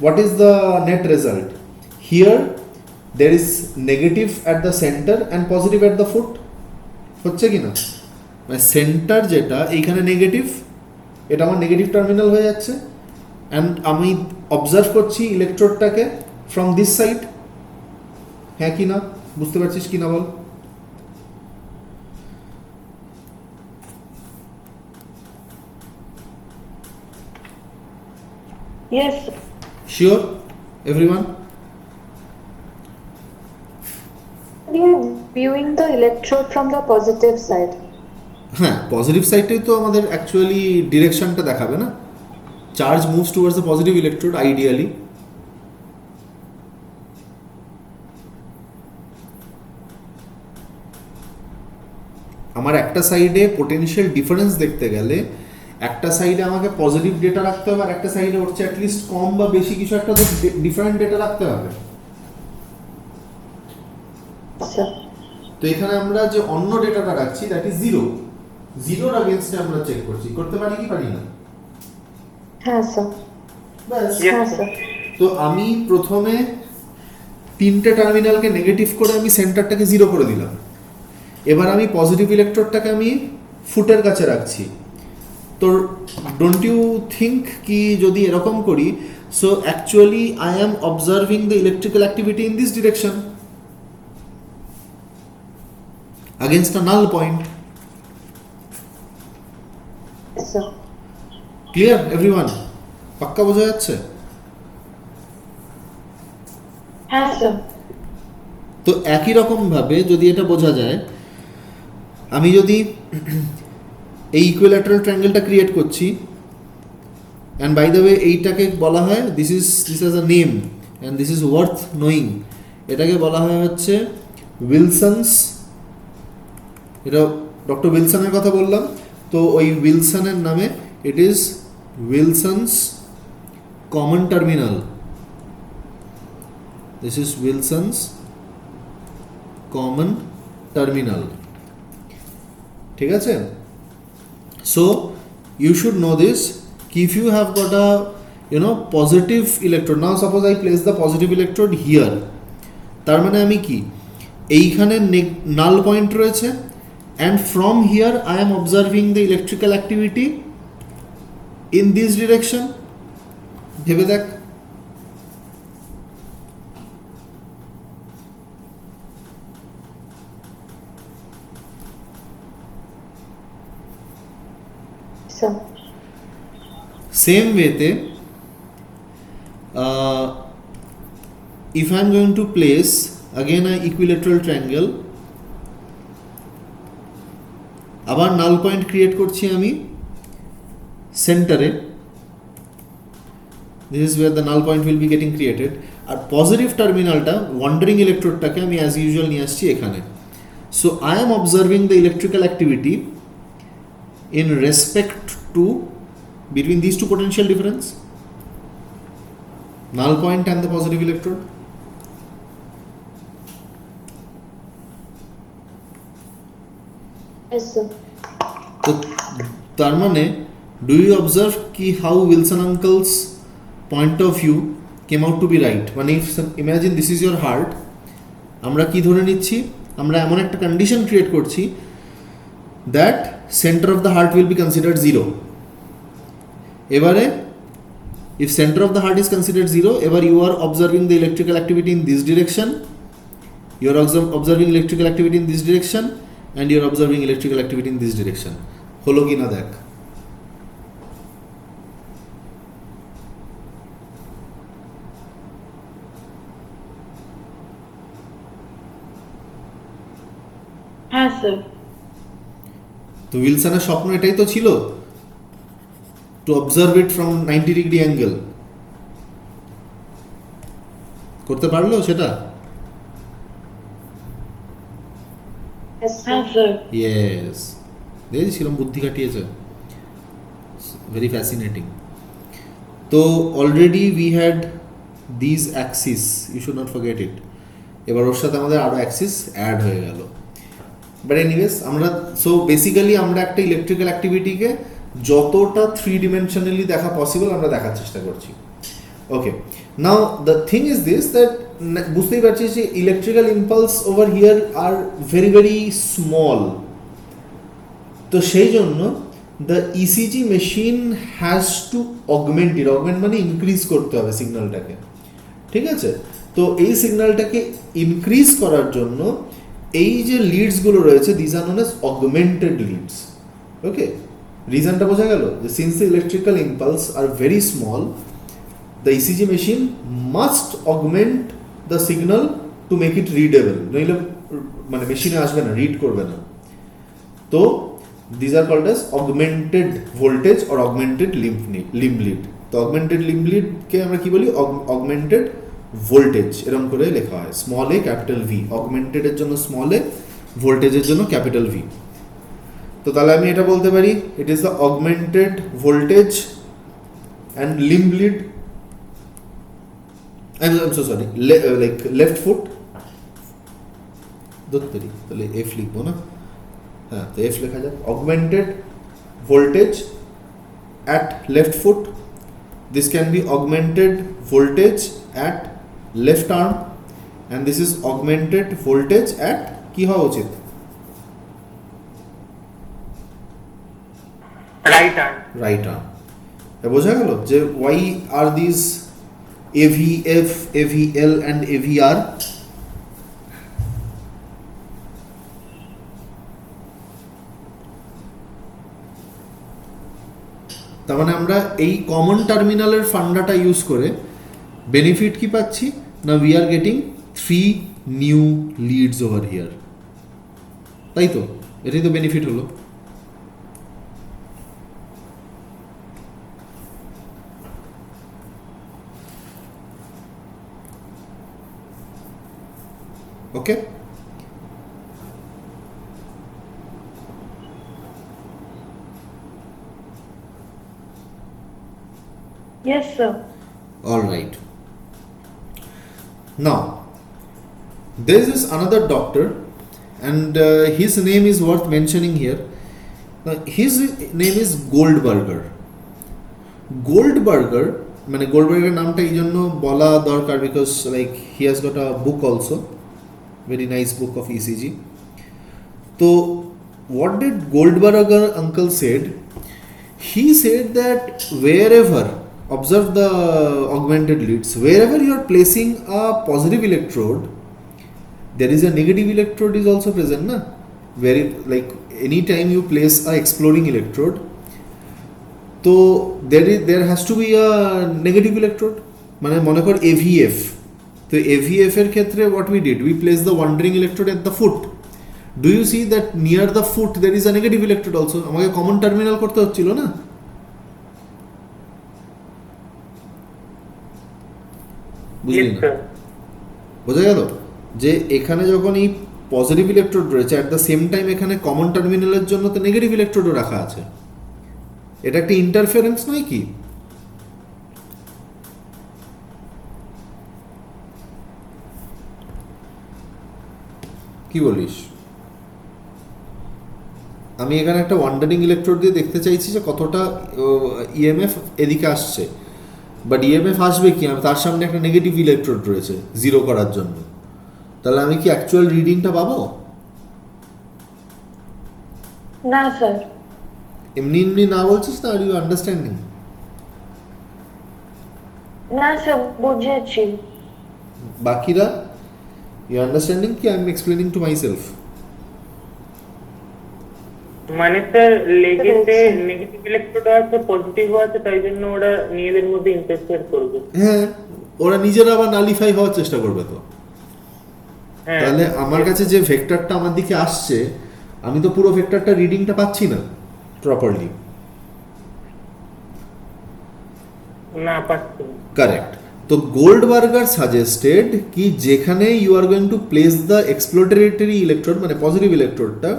what is the net result? Here there is negative at the centre and positive at the foot, হচ্ছে কি না? মানে সেন্টার যেটা এইখানে নেগেটিভ, এটা আমার নেগেটিভ টার্মিনাল হয়ে যাচ্ছে, অ্যান্ড আমি অবজার্ভ করছি ইলেকট্রোডটাকে ফ্রম দিস সাইড। হ্যাঁ কি না? বুঝতে পারছিস কি না বল? Yes. Sure, everyone? We are viewing the electrode from the positive side. হ্যাঁ, পজিটিভ সাইডটাই তো আমাদের অ্যাকচুয়ালি ডিরেকশনটা দেখাবে না, charge moves towards the positive electrode ideally. আমার একটা সাইডে পোটেনশিয়াল ডিফারেন্স দেখতে গেলে একটা সাইডে আমাকে পজিটিভ ডেটা রাখতে হবে আর একটা সাইডে ওর চেয়ে অ্যাটলিস্ট কম বা বেশি কিছু একটা তো ডিফারেন্ট ডেটা রাখতে হবে। আচ্ছা তো এখানে আমরা যে অন্য ডেটাটা রাখছি দ্যাট ইজ জিরো, জিরোর আগেনস্টে আমরা চেক করছি, করতে পারি কি পারি না? হ্যাঁ স্যার ব্যাস। হ্যাঁ স্যার তো আমি প্রথমে তিনটে টার্মিনালকে নেগেটিভ করে আমি সেন্টারটাকে জিরো করে দিলাম। এবার আমি পজিটিভ ইলেকট্রোডটাকে আমি ফুটের কাছে রাখছি। তো ডোন্ট ইউ থিঙ্ক কি যদি এরকম করি, so actually I am observing the electrical activity in this direction against a null point. Sir Clear everyone? পাক্কা বোঝা যাচ্ছে? হ্যাঁ স্যার তো একই রকম ভাবে যদি এটা বোঝা যায়, আমি যদি এই ইকুইল্যাটারাল ট্রায়াঙ্গেলটা ক্রিয়েট করছি, অ্যান্ড বাই দ্য ওয়ে এইটাকে বলা হয় this is a name and this is worth knowing, এটাকে বলা হয় হচ্ছে উইলসনস। এটা ডক্টর উইলসনের কথা বললাম, তো ওই উইলসনের নামে it is Wilson's common terminal. This is Wilson's common terminal, ঠিক আছে? So you should know this, if you have got a positive electrode, now suppose I place the positive electrode here, তার মানে আমি কি এইখানে নাল পয়েন্ট রয়েছে, and from here I am observing the electrical activity in this direction. ভেবে দেখ, sir same way te if I am going to place again a equilateral triangle, আবার নাল point create করছি আমি সেন্টারে, this is where the null point will be getting created, আর positive টার্মিনালটা wandering ইলেকট্রোডটাকে আমি অ্যাজ ইউজুয়াল নিয়ে আসছি এখানে। So I am observing the electrical activity in respect to between these two potential difference, null point and the positive electrode. yes sir তো তার মানে do you observe কি how Wilson uncle's point of view came out to be right? মানে if imagine this is your heart, আমরা কি ধরে নিচ্ছি, আমরা এমন একটা কন্ডিশন ক্রিয়েট করছি that center of the heart will be considered zero. এবারে if center of the heart is considered zero, এবার you are observing the electrical activity in this direction, you are observing electrical activity in this direction, and you are observing electrical activity in this direction. হলো কি না দেখ। হ্যাঁ sir. তো উইলসনের স্বপ্ন এটাই তো ছিল, two observe it from 90 degree angle. করতে পারলো সেটা? yes হ্যাঁ sir স্যার। ইয়েস, দেখেছিস কিরম বুদ্ধি কাটিয়েছে, ভেরি ফ্যাসিনেটিং। তো already we had this axis, you should not forget it. এবার ওর সাথে আমাদের আরও অ্যাক্সিস অ্যাড হয়ে গেল। বাট এনিওয়েজ আমরা সো বেসিক্যালি আমরা একটা ইলেকট্রিক্যাল অ্যাক্টিভিটিকে যতটা 3 ডিমেনশনালি দেখা পসিবল আমরা দেখার চেষ্টা করছি। Okay, now the thing is this that বুঝতেই পারছি যে electrical impulse over here are very very small. তো সেই জন্য the ECG machine has to augment it, augment মানে ইনক্রিজ করতে হবে সিগন্যালটাকে, ঠিক আছে? তো এই সিগন্যালটাকে ইনক্রিজ করার জন্য এই যে লিডসগুলো রয়েছে this are known as augmented leads. Okay, রিজনটা বোঝা গেল যে since the electrical impulse are very small, the ECG machine must augment the signal to make it readable, নইলে মানে মেশিনে আসবে না, রিড করবে না। তো these are called as augmented voltage or augmented limb lead. তো অগমেন্টেড লিম্ব লিডকে আমরা কি বলি, অগমেন্টেড ভোল্টেজ, এরকম করে লেখা হয়, স্মল এ ক্যাপিটাল ভি, অগমেন্টেডের জন্য স্মল এ, ভোল্টেজের জন্য ক্যাপিটাল ভি। তো তাহলে আমি এটা বলতে পারি ইট is the augmented voltage and limb lead, I'm so sorry, like left foot, ধরতেরি তাহলে এফ লিখবো না, হ্যাঁ তো এফ লেখা যাক, augmented voltage at left foot, this can be augmented voltage at left arm, and this is augmented voltage at কি হওয়া উচিত, রাইট আর্ম। Right arm. বোঝা গেল যে why are these AVF, AVL and AVR? তার মানে আমরা এই কমন টার্মিনালের ফান্ডাটা ইউজ করে বেনিফিট কি পাচ্ছি না, we are getting 3 new leads over here, তাই তো, এটাই তো বেনিফিট হলো। ওকে, Yes, sir. all right. Now there is this another doctor, and his name is worth mentioning here. His name is Goldberger. Goldberger, মানে গোল্ডবার্গের নামটা এই জন্য বলা দরকার because like he has got a book also, very nice book of ECG. So what did Goldberger uncle said? He said that wherever, observe the augmented leads, wherever you are placing a positive electrode, there is a negative electrode is also present, na? Very like anytime you place a exploding electrode, so there has to be a negative electrode. মানে মনে কর AVF, তো AVF এর ক্ষেত্রে what we did, we placed the wandering electrode at the foot. Do you see that near the foot there is a negative electrode also? আমাকে common terminal করতে হচ্ছিল না, বুঝলি না? বোঝা গেল যে এখানে যখন এই পজিটিভ ইলেকট্রোড রয়েছে অ্যাট দ্য সেম টাইম এখানে কমন টার্মিনালের জন্য তো নেগেটিভ ইলেকট্রোডও রাখা আছে, এটা একটা ইন্টারফারেন্স নয় কি? কি বলিস? আমি এখানে একটা ওয়ান্ডারিং ইলেকট্রোড দিয়ে দেখতে চাইছি যে কতটা ইএমএফ এদিকে আসছে, বাট ইএমএফ আসবে কি, আমি তার সামনে একটা নেগেটিভ ইলেকট্রোড রয়েছে জিরো করার জন্য, তাহলে আমি কি অ্যাকচুয়াল রিডিংটা পাবো? না স্যার। এমনি এমনি না বলছিস না, আর ইউ আন্ডারস্ট্যান্ডিং? না স্যার, বুঝেছি। বাকিরা ইউ আন্ডারস্ট্যান্ডিং কি I M explaining to my self? মানে স্যার লেগেতে নেগেটিভ ইলেকট্রোড আছে, পজিটিভ আছে, তাই জন্য ওরা নিজেদের মধ্যে ইন্টারফেয়ার করবে। হ্যাঁ, ওরা নিজেরা আবার নালিফাই হওয়ার চেষ্টা করবে। তো তাহলে আমার কাছে যে ভেক্টরটা আমার দিকে আসছে, আমি তো পুরো ভেক্টরটা রিডিংটা পাচ্ছি না প্রপারলি। না পাচ্ছি। কারেক্ট। তো গোল্ডবার্গার সাজেস্টেড কি যেখানে you are going to place the exploratory electrode মানে পজিটিভ ইলেকট্রোডটা,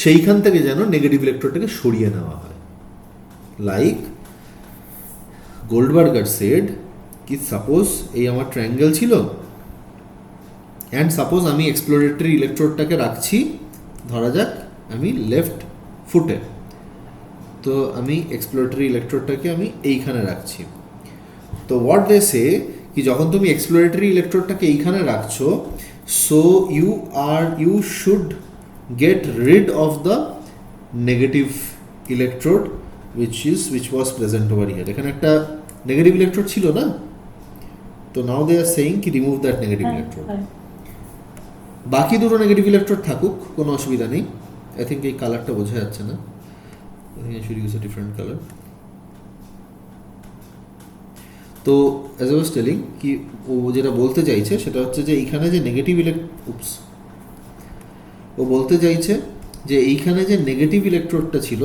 সেইখান থেকে যেন নেগেটিভ ইলেকট্রোডটাকে সরিয়ে নেওয়া হয়। লাইক গোল্ডবার্গার সেড কি সাপোজ এই আমার ট্রায়াঙ্গেল ছিল, অ্যান্ড সাপোজ আমি এক্সপ্লোরেটরি ইলেকট্রোডটাকে রাখছি, ধরা যাক আমি লেফট ফুটে, তো আমি এক্সপ্লোরেটরি ইলেকট্রোডটাকে আমি এইখানে রাখছি। তো হোয়াট দে সে কি যখন তুমি এক্সপ্লোরেটরি ইলেকট্রোডটাকে এইখানে রাখছো, so you should get rid of the negative electrode which was present over here. এখানে একটা নেগেটিভ ইলেকট্রোড ছিল না, তো নাও দে আর সেইং কি রিমুভ দ্যাট নেগেটিভ ইলেকট্রোড। বাকি দুটো নেগেটিভ ইলেকট্রোড থাকুক, কোনো অসুবিধা নেই। আই থিঙ্ক এই কালারটা বোঝা যাচ্ছে না, I think I should use a different colour. তো অ্যাজ আই ওয়াজ টেলিং কি ও যেটা বলতে চাইছে সেটা হচ্ছে যে এইখানে যে নেগেটিভ ও বলতে চাইছে যে এইখানে যে নেগেটিভ ইলেকট্রোডটা ছিল,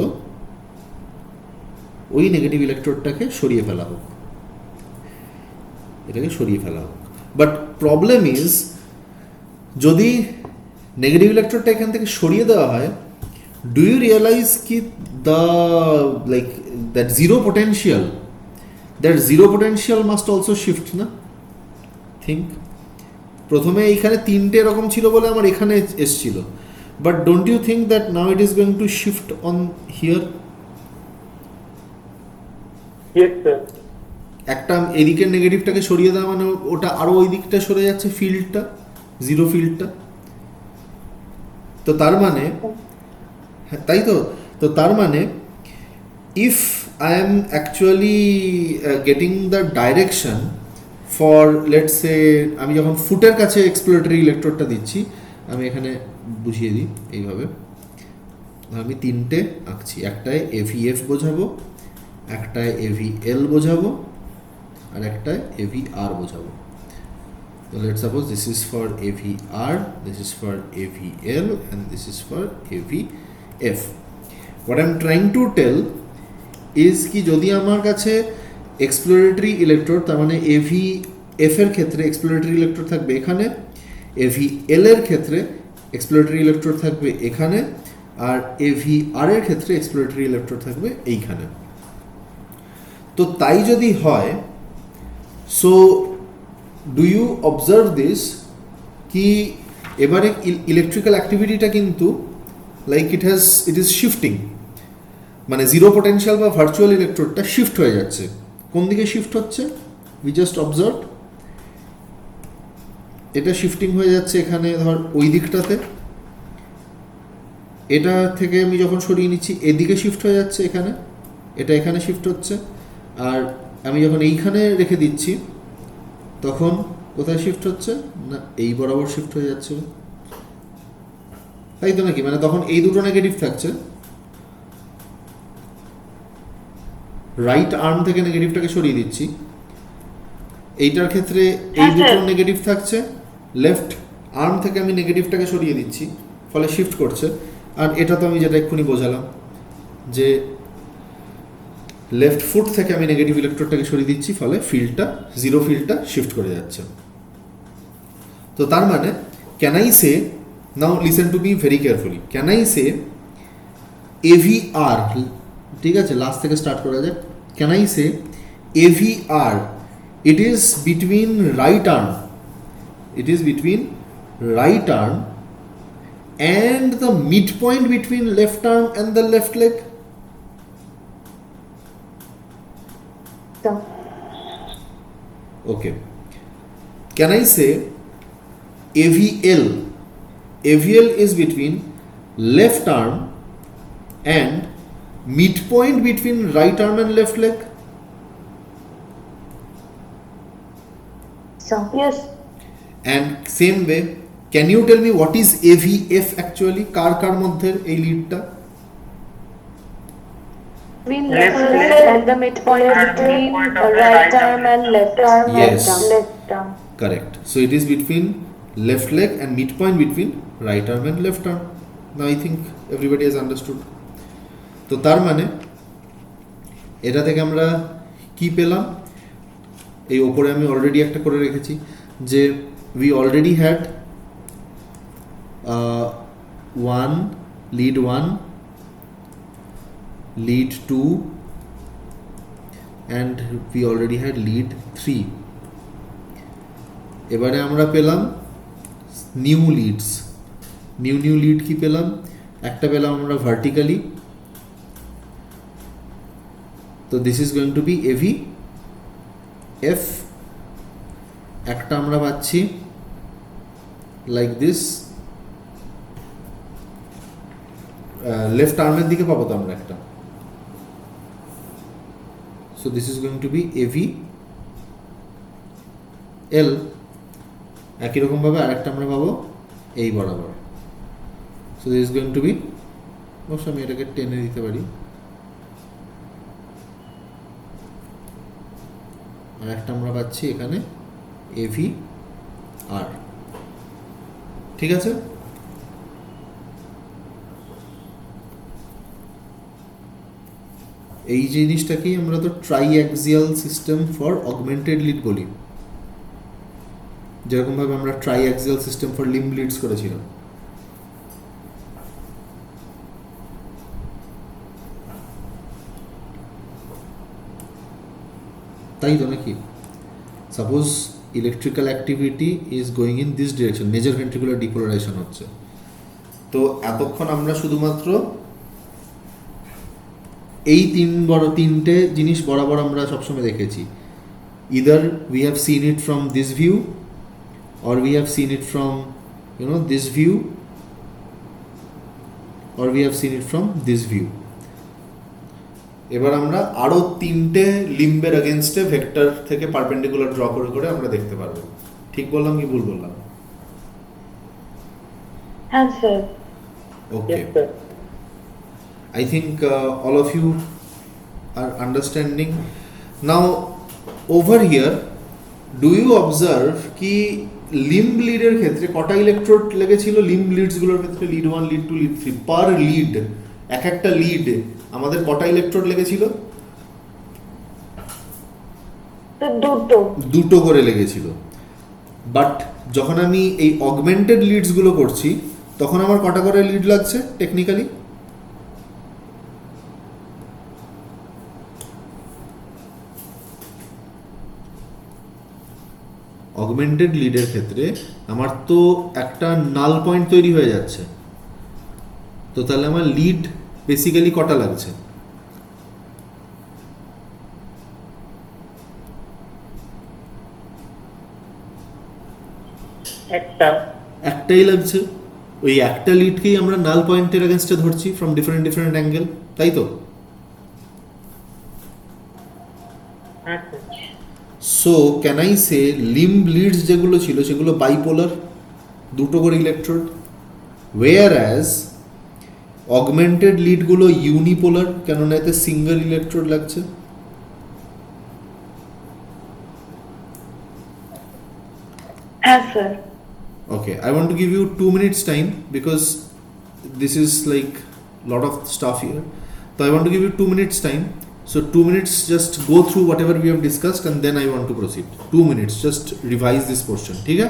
ওই নেগেটিভ ইলেকট্রোডটাকে সরিয়ে ফেলা হোক। এটাকে সরিয়ে ফেলা হোক। বাট প্রবলেম ইজ যদি নেগেটিভ ইলেকট্রোডটা এখান থেকে সরিয়ে দেওয়া হয়, ডু ইউ রিয়েলাইজ কি the like that zero potential must also shift, না? থিঙ্ক প্রথমে এইখানে তিনটে এরকম ছিল বলে আমার এখানে এসছিল, but don't you think that now it is going to shift on here? Yes sir. একটা এদিকের নেগেটিভটাকে সরিয়ে দেওয়া মানে ওটা আরো ওই দিকটা সরে যাচ্ছে, ফিল্ডটা, জিরো ফিল্ডটা। তো তার মানে, তাই তো, তো তার মানে if I am actually getting the direction for let's say, আমি যখন ফুটের কাছে এক্সপ্লোরেটরি ইলেকট্রোডটা দিচ্ছি, আমি এখানে বুঝিয়ে দিই এইভাবে, আমি তিনটে আঁকছি, একটায় এভিএফ বোঝাবো, একটায় এভিএল বোঝাবো, আর একটায় এভিআর বোঝাবো। So let's suppose this is for AVR, this is for AVL, and this is for AVF. What I'm trying to tell is কি যদি আমার কাছে এক্সপ্লোরেটরি ইলেকট্রোড, তার মানে AVF এর ক্ষেত্রে এক্সপ্লোরেটরি ইলেকট্রোড থাকবে এখানে, AVL এর ক্ষেত্রে এক্সপ্লোরেটরি ইলেকট্রোড থাকবে এখানে, আর AVR এর ক্ষেত্রে এক্সপ্লোরেটরি ইলেকট্রোড থাকবে এইখানে। তো তাই যদি হয়, so do you observe this কি এবারে ইলেকট্রিক্যাল অ্যাক্টিভিটিটা কিন্তু লাইক ইট ইজ শিফটিং, মানে জিরো পোটেনশিয়াল বা ভার্চুয়াল ইলেকট্রোডটা শিফট হয়ে যাচ্ছে। কোন দিকে শিফট হচ্ছে? উই জাস্ট অবজার্ভ, এটা শিফটিং হয়ে যাচ্ছে এখানে ধর ওই দিকটাতে, এটা থেকে আমি যখন সরিয়ে নিচ্ছি এদিকে শিফট হয়ে যাচ্ছে এখানে, এটা এখানে শিফট হচ্ছে, আর আমি যখন এইখানে রেখে দিচ্ছি তখন কোথায় শিফট হচ্ছে না এই বরাবর শিফট হয়ে যাচ্ছে, তাই তো নাকি? মানে তখন এই দুটো নেগেটিভ থাকছে, রাইট আর্ম থেকে নেগেটিভটাকে সরিয়ে দিচ্ছি, এইটার ক্ষেত্রে এই দুটো নেগেটিভ থাকছে, লেফট আর্ম থেকে আমি নেগেটিভটাকে সরিয়ে দিচ্ছি, ফলে শিফট করছে। আর এটা তো আমি যেটা এক্ষুনি বোঝালাম যে লেফট ফুট থেকে আমি নেগেটিভ ইলেকট্রোডটাকে সরিয়ে দিচ্ছি, ফলে ফিল্ডটা, জিরো ফিল্ডটা শিফট করে যাচ্ছে। তো তার মানে can I say, now listen to me very carefully, can I say AVR, ঠিক আছে, লাস্ট থেকে স্টার্ট করা যাক, can I say AVR, it is between right arm, it is between right arm and the midpoint between left arm and the left leg? So, Okay. Can I say AVL? AVL is between left arm and midpoint between right arm and left leg? so Yes. And same way, can you tell me what is AVF actually? কার মধ্যে এই লিডটা? between Left left leg leg and the midpoint between right arm and left arm. Yes. Left arm. Correct. So it is between left leg and midpoint between right arm and left arm. Now I think everybody has understood. তো তার মানে এটা থেকে আমরা কি পেলাম? এই ওপরে আমি অলরেডি একটা করে রেখেছি যে we already had lead 1, lead 2, and we already had lead 3. এবারে আমরা পেলাম নিউ লিডস। নিউ লিড কি পেলাম? একটা পেলাম আমরা ভার্টিক্যালি, তো this is going to be AV F. একটা আমরা পাচ্ছি লাইক দিস, লেফট আর্মের দিকে পাবো তো আমরা একটা, so this is going to be AV L. একই রকম ভাবে আরেকটা আমরা পাবো এই বরাবর, so this is going to be, অবশ্য আমি এটাকে টেনে দিতে পারি, আর একটা আমরা পাচ্ছি এখানে এভি আর। ঠিক আছে, এই জিনিসটাকেই আমরা তো ট্রাইঅ্যাক্সিয়াল সিস্টেম ফর অগমেন্টেড লিড বলি। যেরকমভাবে আমরা ট্রাইঅ্যাক্সিয়াল সিস্টেম ফর লিম্ব লিডস করেছিলাম। তাই তো নাকি? Suppose electrical activity is going in this direction, major ventricular depolarisation হচ্ছে। তো এতক্ষণ আমরা শুধুমাত্র এই তিনটে জিনিস বরাবর আমরা সবসময় দেখেছি। Either we have seen it from this view, or we have seen it from this view, or we have seen it from this view. এবার আমরা আরো তিনটে লিম্বের এগেইনস্টে ভেক্টর থেকে পারপেন্ডিকুলার ড্র করে করে আমরা দেখতে পারবো। ঠিক বললাম কি ভুল বললাম? হ্যাঁ sir. Okay, Yes, sir. I think all of you are understanding. Now over here, do you observe কি লিম্ব লিডের ক্ষেত্রে কটা ইলেকট্রোড লেগেছিল? লিম্ব লিডস গুলোর ক্ষেত্রে লিড 1, লিড 2, লিড 3 পার লিড, এক একটা লিড আমাদের কটা ইলেকট্রোড লেগেছিল? দুটো করে লেগেছিল। বাট যখন আমি এই অগমেন্টেড লিডস গুলো করছি তখন আমার কটা করে লিড লাগছে টেকনিক্যালি? অগমেন্টেড লিডের ক্ষেত্রে আমার তো একটা নাল পয়েন্ট তৈরি হয়ে যাচ্ছে, তো তাহলে আমার লিড বেসিক্যালি কটা লাগছে? একটাই লাগছে। ওই একটা লিডকেই আমরা নাল পয়েন্টের এগেইনস্টে ধরছি ফ্রম ডিফারেন্ট ডিফারেন্ট অ্যাঙ্গেল, তাই তো? So can I say limb leads যেগুলো ছিল সেগুলো বাইপোলার, দুটো করে ইলেকট্রোড, ওয়েয়ার অ্যাজ অগমেন্টেড লিডগুলো ইউনিপোলার, কেননা এতে সিঙ্গেল ইলেকট্রোড লাগছে। হ্যাঁ sir. Okay, I want to give you 2 minutes time because this is like lot of stuff here. So I want to give you 2 minutes time. So 2 minutes, just go through whatever we have discussed and then I want to proceed. 2 minutes, just revise this portion. ठीक है?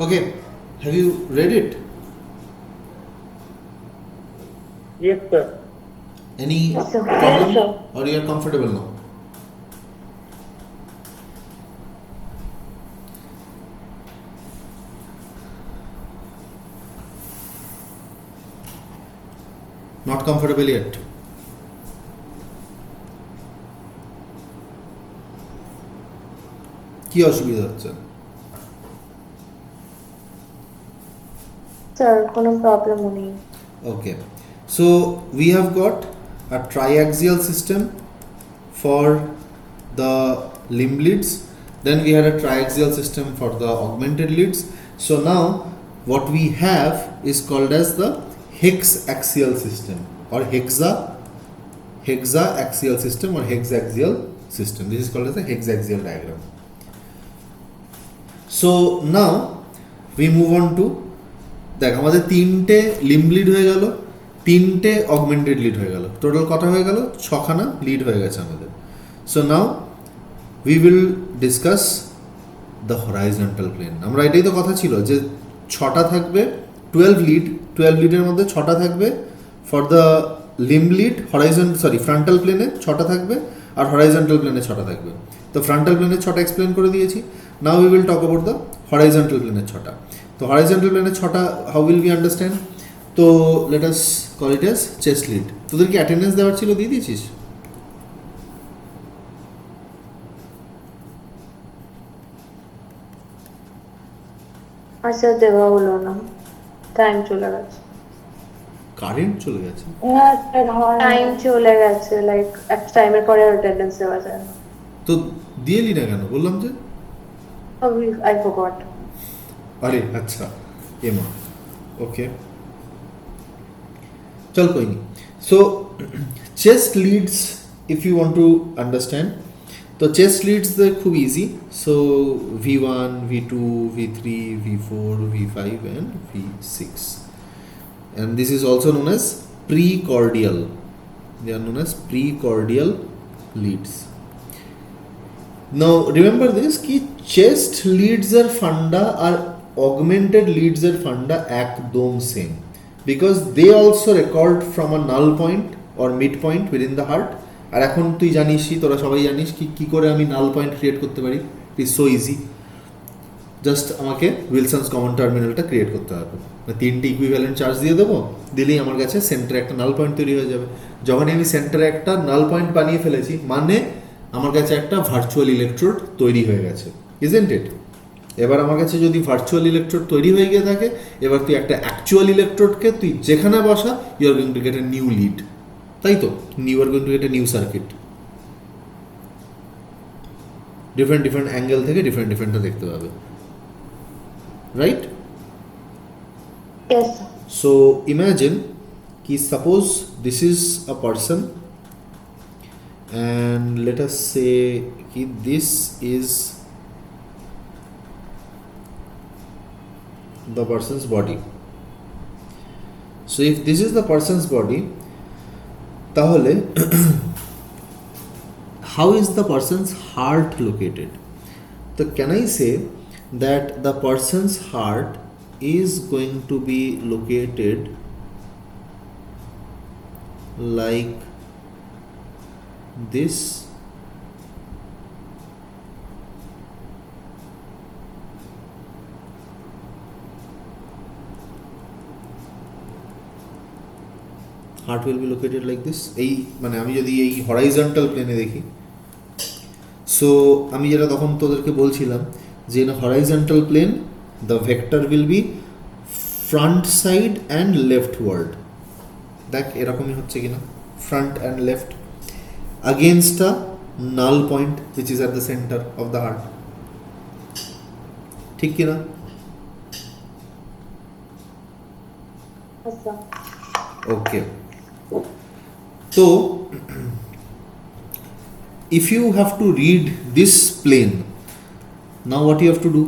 Okay, Have you read it? Yes, sir. Any Yes, sir. problem? Yes, sir. Or you are comfortable now? Not comfortable yet? কি অসুবিধা হচ্ছে? Sir কোনো problem নেই। Okay, so we have got a triaxial system for the limb leads, then we had a triaxial system for the augmented leads. So now what we have is called as the hexaxial system or hexaaxial system or hexaxial system. This is called as the hexaxial diagram. So now we move on to, দেখ আমাদের তিনটে limb lead হয়ে গেল, তিনটে augmented lead হয়ে গেল, total কটা হয়ে গেল? ছখানা লিড হয়ে গেছে আমাদের। So now we will discuss the horizontal plane. আমরা এটাই তো কথা ছিল যে ছটা থাকবে 12 লিডের মধ্যে ছটা থাকবে for the limb lead, frontal প্লেনে ছটা থাকবে আর হরাইজন্টাল প্লেনে ছটা থাকবে। তো ফ্রন্টাল প্লেনের ছটা এক্সপ্লেন করে দিয়েছি। নাও we will talk about the horizontal প্লেনের ছটা। তো হরাইজন্টাল প্লেনের ছটা হাউ উইল বি আন্ডারস্ট্যান্ড? তো let us call it as chest lead. তোদের কি অ্যাটেন্ডেন্স দেওয়ার ছিল, দিয়ে দিয়েছিস? আচ্ছা দেওয়া হলো না, টাইম চলে গেছে। কারেন্ট চলে গেছে? না স্যার হয় না। টাইম চলে গেছে, লাইক একটা টাইমের পরে অ্যাটেন্ডেন্স দেওয়া যায় না। তো দিয়ে নি না কেন? বললাম যে আই ফরগট। अरे अच्छा एमा ओके चल कोई नहीं। So chest leads if you want to understand, तो चेस्ट लीड्स द खूब easy. So V1 V2 V3 V4 V5 and V6, and this is also known as precordial. They are known as precordial leads. Now remember this कि chest leads er funda are augmented leads er funda ekdom same, because they also record from a null point or midpoint within the heart. আর এখন তুই জানিসই, তোরা সবাই জানিস কি করে আমি নাল পয়েন্ট ক্রিয়েট করতে পারি। It is so easy, just আমাকে উইলসনস কমন টার্মিনালটা ক্রিয়েট করতে হবে। তিনটি ইকুইভ্যালেন্ট চার্জ দিয়ে দেবো, দিলেই আমার কাছে সেন্টারে একটা নাল পয়েন্ট তৈরি হয়ে যাবে। যখনই আমি সেন্টারে একটা নাল পয়েন্ট বানিয়ে ফেলেছি মানে আমার কাছে একটা ভার্চুয়াল ইলেকট্রোড তৈরি হয়ে গেছে, ইজন্ট ইট? এবার আমার কাছে যদি ভার্চুয়াল ইলেকট্রোড তৈরি হয়ে গিয়ে থাকে, এবার তুই একটা অ্যাকচুয়াল ইলেকট্রোডকে তুই যেখানে বসা, you are going to get a new lead, তাই তো? You are going to get a new circuit. Different angle থেকে ডিফারেন্টটা দেখতে পাবে, রাইট? Yes. So imagine कि suppose this is a person and let us say कि this is the person's body. So if this is the person's body, তাহলে how is the person's heart located? So can I say that the person's heart is going to be located like this? Heart will be located like this. এই মানে আমি যদি এই horizontal প্লেনে দেখি, so আমি যেটা তখন তোদেরকে বলছিলাম যে in a horizontal plane the vector will be front side and leftward. দেখ এরকমই হচ্ছে কিনা, front and left against a null point which is at the center of the heart, ঠিক কিনা? আচ্ছা Okay. So if you have to read this plane, now what you have to do?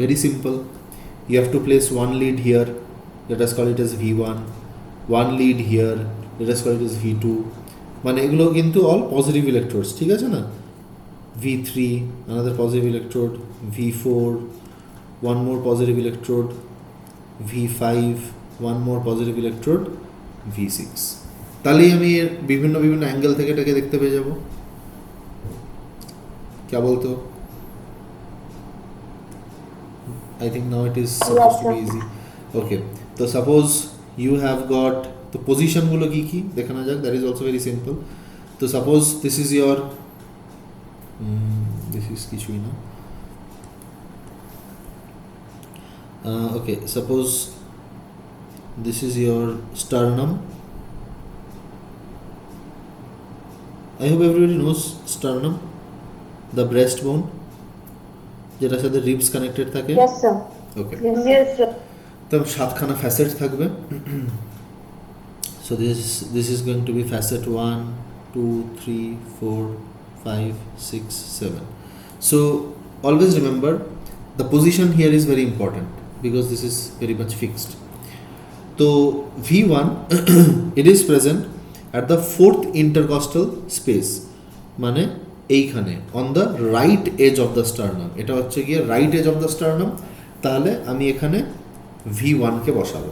Very simple. You have to place one lead here, let us call it as V1, one lead here, let us call it as V2. মানে এগুলো কিন্তু all positive electrodes, ঠিক আছে না? V3 another positive electrode, V4 one more positive electrode, V5, one more positive electrode, V6. তাহলেই আমি এর বিভিন্ন বিভিন্ন অ্যাঙ্গেল থেকে এটাকে দেখতে পেয়ে যাব। क्या बोलते हो? I think now it is supposed to be easy. Okay, so suppose you have got the position গুলো কি কি দেখানো যাক, that is also very simple. So suppose this is your this is কিছুই না। Okay, suppose this is your sternum. I hope everybody knows sternum, the breastbone যেটার সাথে ribs connected থাকে। Yes, sir. Okay, Yes. Yes, sir. তো 7খানা facet থাকবে। So this is going to be facet 1, 2, 3, 4, 5, 6, 7. So always remember the position here is very important because this is very much fixed. So V1 it is present at the 4th intercostal space, মানে এইখানে on the right edge of the sternum, এটা হচ্ছে গিয়ে right edge of the sternum, তাহলে আমি এখানে V1 কে বসাবো।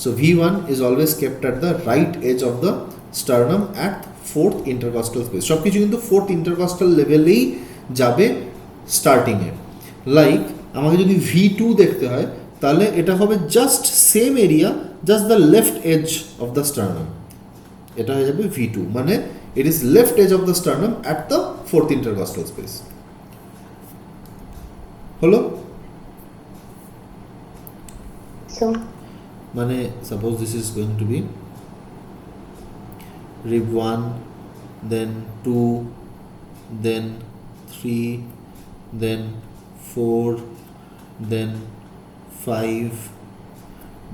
So V1 is always kept at the right edge of the sternum at 4th intercostal space. সব কিছু কিন্তু 4th intercostal লেভেলেই যাবে স্টার্টিং এ। লাইক আমাকে যদি V2 দেখতে হয় তাহলে এটা হবে just same area, just the left edge of the sternum, এটা হয়ে যাবে V2, মানে it is left edge of the sternum at the 4th intercostal space. হলো? So, মানে suppose this is going to be rib 1, then 2, then 3, then 4, then 5,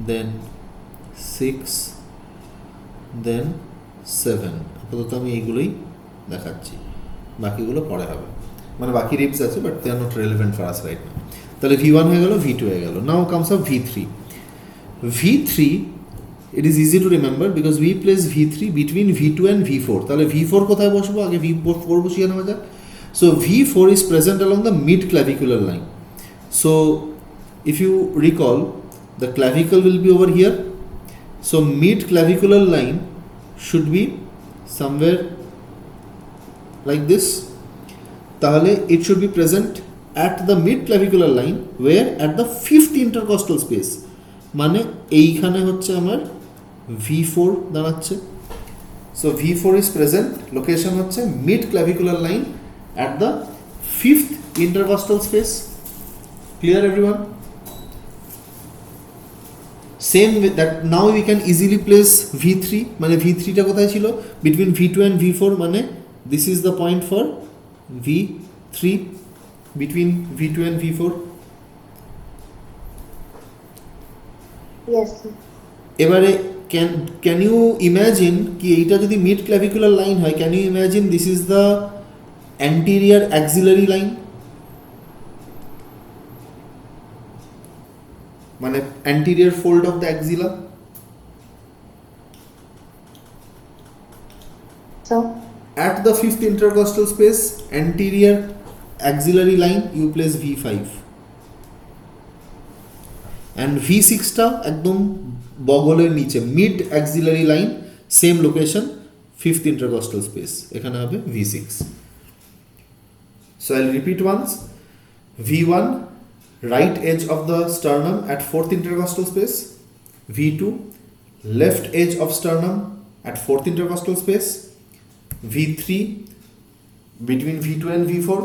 then 6, then 7. আপাতত আমি এইগুলোই দেখাচ্ছি, বাকিগুলো পরে হবে, মানে বাকি রিবস আছে but they are not relevant for us right now. তাহলে V1 হয়ে গেল, V2 হয়ে গেল। Now comes up V3. V3 it is easy to remember because we place V3 between V2 and V4. তাহলে V4 কোথায় বসবো? আগে V4 বসিয়ে নেওয়া যাক। So V4 is present along the mid clavicular line. So if you recall, the clavicle will be over here. So mid clavicular line should be somewhere like this. তাহলে it should be present at the mid clavicular line, where at the 5th intercostal space, মানে এইখানে হচ্ছে আমার V4 দাঁড়াচ্ছে। So V4 is present, location হচ্ছে mid clavicular line at the 5th intercostal space. Clear everyone? Same with that, now we can easily place V3, মানে V3 টা কোথায় ছিল? Between V2 and V4, মানে this is the point for V3 between V2 and V4. yes, sir. এবারে can you imagine কি এইটা যদি mid clavicular line হয়, can you imagine this is the anterior axillary line, মানে anterior fold of the axilla. So, At the 5th intercostal space, anterior axillary line, you place V5. And V6 টা একদম বগলের নিচে, mid axillary line, same location, 5th intercostal space, এখানে হবে V6. So I'll repeat once. V1, right edge of the sternum at 4th intercostal space. V2, left edge of sternum at 4th intercostal space. V3, between V2 and V4.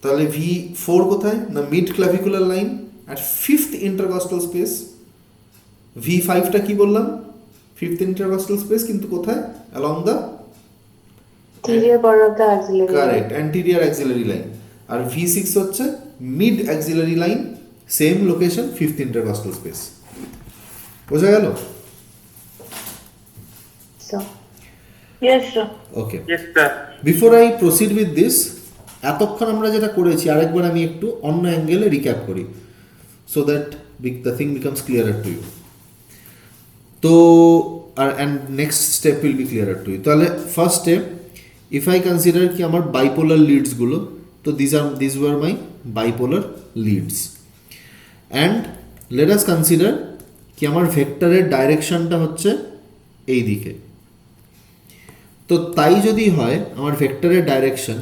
তাহলে V4 কোথায়? না mid clavicular line at 5th intercostal space. V5 টা কি বললাম? 5th intercostal space, কিন্তু কোথায়? Along the anterior part of the axillary. correct anterior axillary line. R V6 হচ্ছে mid axillary line, same location, 5th intercostal space. বোঝা গেল? So, Yes, sir. Okay. Yes, sir. Before I proceed with this, এতক্ষণ আমরা যেটা করেছি আরেকবার আমি একটু অন্য অ্যাঙ্গেলে রিক্যাপ করি, so that the thing becomes clearer to you. তো and next step will be clearer to you. তাহলে first step, if I consider কি আমার bipolar leads গুলো, তো these were my bipolar leads, and let us consider কি আমার ভেক্টরের ডাইরেকশনটা হচ্ছে এই দিকে। তো তাই যদি হয় আমার ভেক্টরের ডাইরেকশন,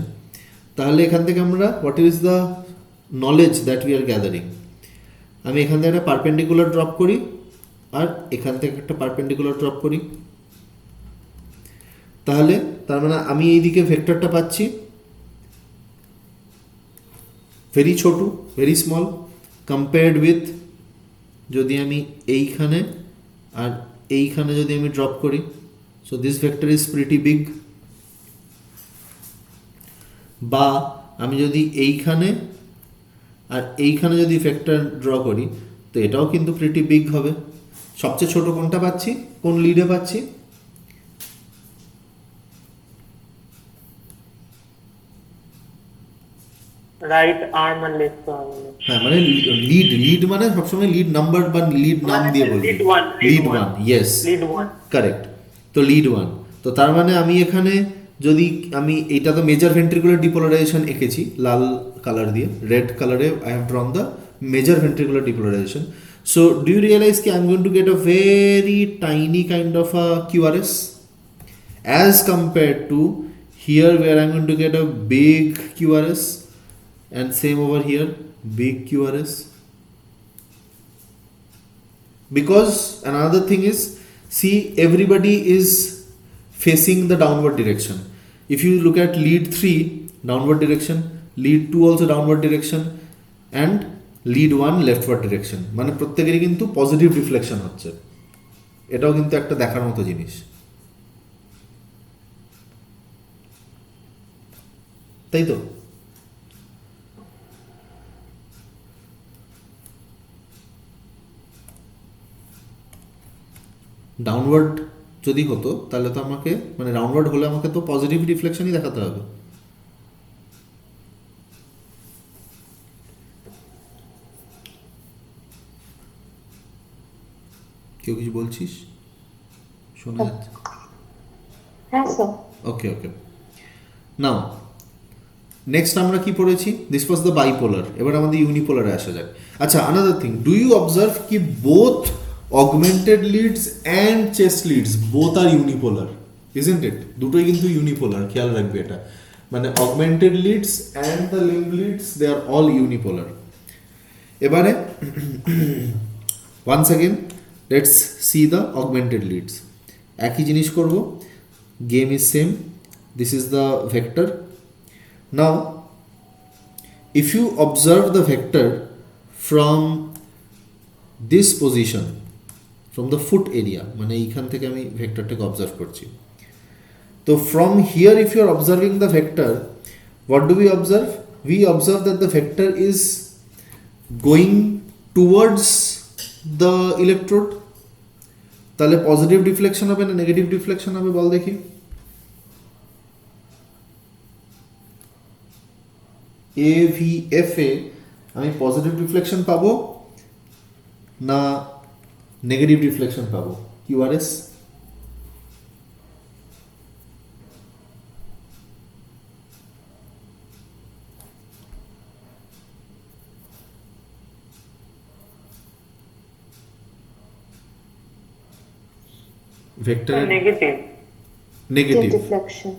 তাহলে এখান থেকে আমরা what is the knowledge that we are gathering, আমি এখান থেকে একটা পারপেন্ডিকুলার ড্রপ করি আর এখান থেকে একটা পারপেন্ডিকুলার ড্রপ করি, তাহলে তার মানে আমি এই দিকে ভেক্টরটা পাচ্ছি ভেরি ছোট, ভেরি স্মল কম্পেয়ার্ড উইথ যদি আমি এইখানে আর এইখানে যদি আমি ড্রপ করি, so this vector is pretty big. বা আমি যদি এইখানে আর এইখানে যদি ভেক্টর ড্র করি, তো এটাও কিন্তু প্রিটি বিগ হবে। সবচেয়ে ছোট কোনটা পাচ্ছি, কোন লিডে পাচ্ছি? রাইট আর্ম আর লেফট আর্ম। হ্যাঁ, মানে লিড মানে সবসময় লিড নাম্বার বা লিড নাম দিয়ে বলবি। Lead one, yes, lead one, correct. তো লিড ওয়ান, তো তার মানে আমি এখানে যদি আমি এটা তো মেজর ভেন্ট্রিকুলার ডিপোলারাইজেশন এঁকেছি লাল কালার দিয়ে, রেড কালারে I have drawn the major ventricular depolarisation. So do you realise কি I am going to get a very tiny kind of a QRS as compared to here where I'm going to get a big QRS, and same over here, big QRS. Because another thing is, see, everybody is facing the downward direction. If you look at lead 3, downward direction, lead 2 also downward direction, and lead 1 leftward direction. মানে প্রত্যেকেরই কিন্তু positive reflection হচ্ছে। এটাও কিন্তু একটা দেখার মতো জিনিস, তাই তো? ডাউনওয়ার্ড যদি হতো তাহলে তো আমাকে, মানে ডাউনওয়ার্ড হলে আমাকে তো পজিটিভ রিফ্লেকশনই দেখাতে হবে। কেউ কিছু বলছিস? শোনা যাচ্ছে? হ্যাঁ স্যার। ওকে ওকে, নাও নেক্সট আমরা কি পড়েছি? This was the bipolar. এবার আমাদের ইউনিপোলারে আসা যাক। আচ্ছা, another thing, do you observe কি both augmented leads and chest leads both are unipolar, isn't it? দুটোই কিন্তু ইউনিপোলার, খেয়াল রাখবে এটা। মানে augmented leads and the limb leads, they are all unipolar. এবারে once again let's see the augmented leads. একই জিনিস করব, game is same, this is the vector. Now, if you observe the vector from this position, from the foot area, মানে এইখান থেকে আমি ভেক্টরটাকে observe করছি, তো from here if you are observing the vector, what do we observe? We observe that the vector is going towards the electrode. তাহলে positive deflection হবে না negative deflection হবে, বল দেখি? AVF এ আমি পজিটিভ রিফ্লেকশন পাবো না নেগেটিভ রিফ্লেকশন পাবো? QRS vector negative. Negative. Deflection.